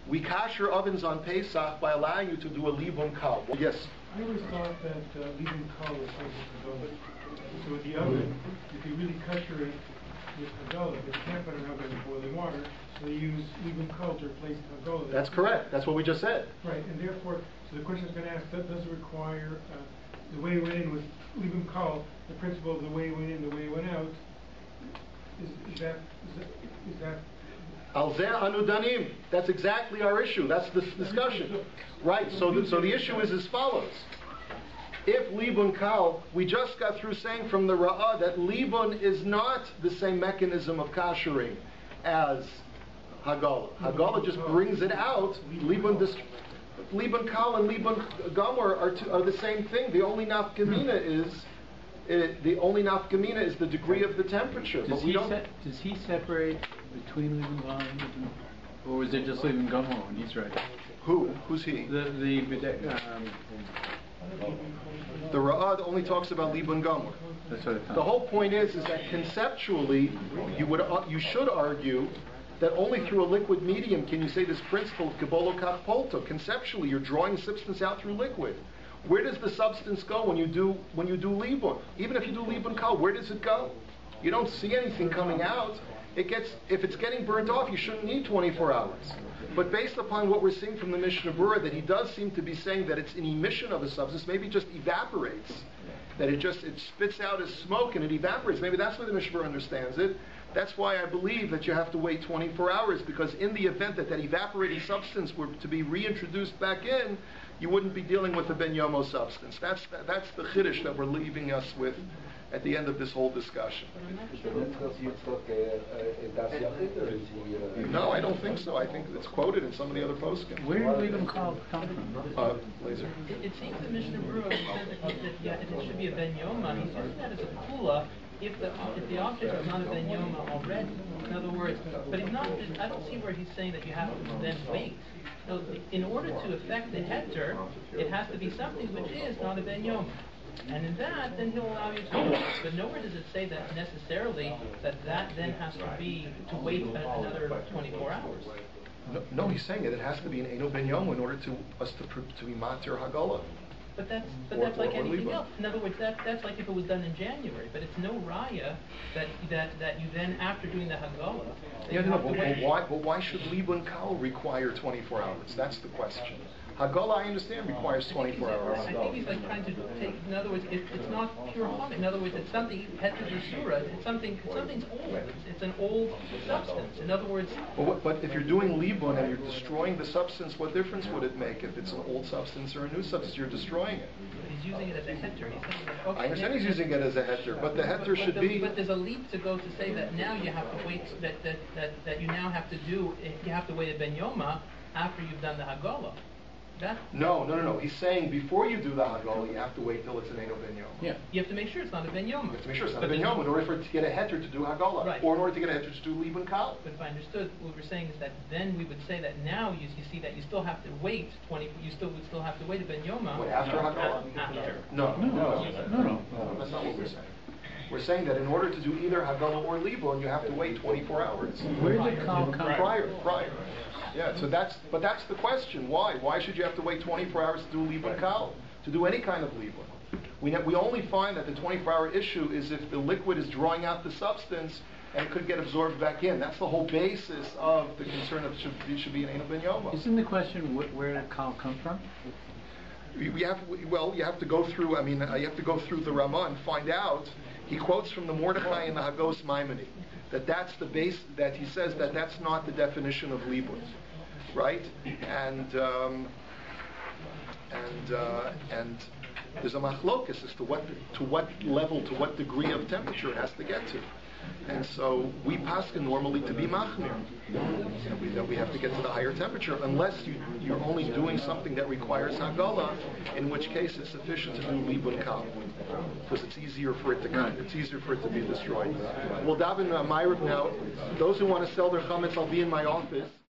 We kasher ovens on Pesach by allowing you to do a libun kal. Yes? I always thought that libun kal was supposed to go with. So with the oven, if you really kasher it with Hagola, they can't put an oven in boiling water, so they use libun kal to replace Hagola. That's correct. That's what we just said. Right, and therefore, so the question is going to ask, does it require the way it went in with libun kal, the principle of the way it went in, the way it went out? Is that Al zeh anu danim. That's exactly our issue. That's the discussion. Right. So the issue is as follows. If libun kal, we just got through saying from the Ra'ah that libun is not the same mechanism of kashering as Hagola. Hagola just brings it out. Libun kal and libun gomer are the same thing. The only nafkamina is the only nafkamina is the degree of the temperature. But we don't. Does he separate between Libun Gal and Libun, or is it just Libun Gomor when he's right? Who's he? The Ra'ad only talks about Libun Gomor. That's what I thought. The whole point is that conceptually, you should argue that only through a liquid medium can you say this principle of Kabolo Kach Polto. Conceptually, you're drawing substance out through liquid. Where does the substance go when you do Libun? Even if you do Libun Kal, where does it go? You don't see anything coming out. If it's getting burnt off, you shouldn't need 24 hours. But based upon what we're seeing from the Mishnah Berurah, that he does seem to be saying that it's an emission of a substance, maybe it just evaporates, that it spits out as smoke and it evaporates. Maybe that's the way the Mishnah Berurah understands it. That's why I believe that you have to wait 24 hours, because in the event that evaporating substance were to be reintroduced back in, you wouldn't be dealing with the ben yomo substance. That's the chiddush that we're leaving us with at the end of this whole discussion. No, I don't think so. I think it's quoted in some of the other poskim. Where did Libun Gal come from? Laser. It seems the Mishnah Berurah says that it should be a ben yoma. He's using that as a kula if the object is not a ben yoma already. In other words, but he's not. I don't see where he's saying that you have to then wait. So in order to affect the heter, it has to be something which is not a ben yoma. And in that, then he'll allow you to wait. But nowhere does it say that necessarily that then has to be to wait another 24 hours. No, he's saying that it has to be an Eino Ben Yom in order to be Matir Hagola. But that's like anything else. In other words, that's like if it was done in January. But it's no raya that you then, after doing the Hagola, but why should Libun Kal require 24 hours? That's the question. Hagola, I understand, requires 24 hours. I think he's like trying to take. In other words, it's not pure chum. In other words, it's something heter d'sura. Something's old. It's an old substance. In other words. But if you're doing libun and you're destroying the substance, what difference would it make if it's an old substance or a new substance? You're destroying it. He's using it as a heter. He's saying that, okay, I understand he's using it as a heter, but the heter should be. But there's a leap to go to say that now you have to wait. That you now have to do. You have to wait a ben yoma after you've done the hagola. No. He's saying before you do the Hagola, you have to wait till it's an Eino Ben Yom. Yeah. You have to make sure it's not a ben yoma. You have to make sure it's not a Ben Yom in order for it to get a heter to do Hagola. Right. Or in order to get a heter to do Libun Kal. But if I understood, what we're saying is that then we would say that now you see that you still have to wait 20. You would still have to wait a ben yoma. What, after Hagola? After. No. That's not what we're saying. We're saying that in order to do either Hagola or Libun, you have to wait 24 hours. Where did the Kal come from? Prior. Yeah, so that's the question. Why? Why should you have to wait 24 hours to do Libun Kal? To do any kind of Libun? We only find that the 24-hour issue is if the liquid is drawing out the substance and it could get absorbed back in. That's the whole basis of the concern of should be an Eino Ben Yoma. Isn't the question where did Kal come from? You have to go through. You have to go through the Ramah and find out. He quotes from the Mordechai and the Hagos Maimoni that's the base. That he says that's not the definition of libun, right? And there's a machlokus as to what level, to what degree of temperature it has to get to. And so we paskin normally to be machmir, that we have to get to the higher temperature, unless you're only doing something that requires hagola, in which case it's sufficient to do libun kal, because it's easier for it to be destroyed. We'll daven Ma'ariv now. Those who want to sell their chametz, I'll be in my office.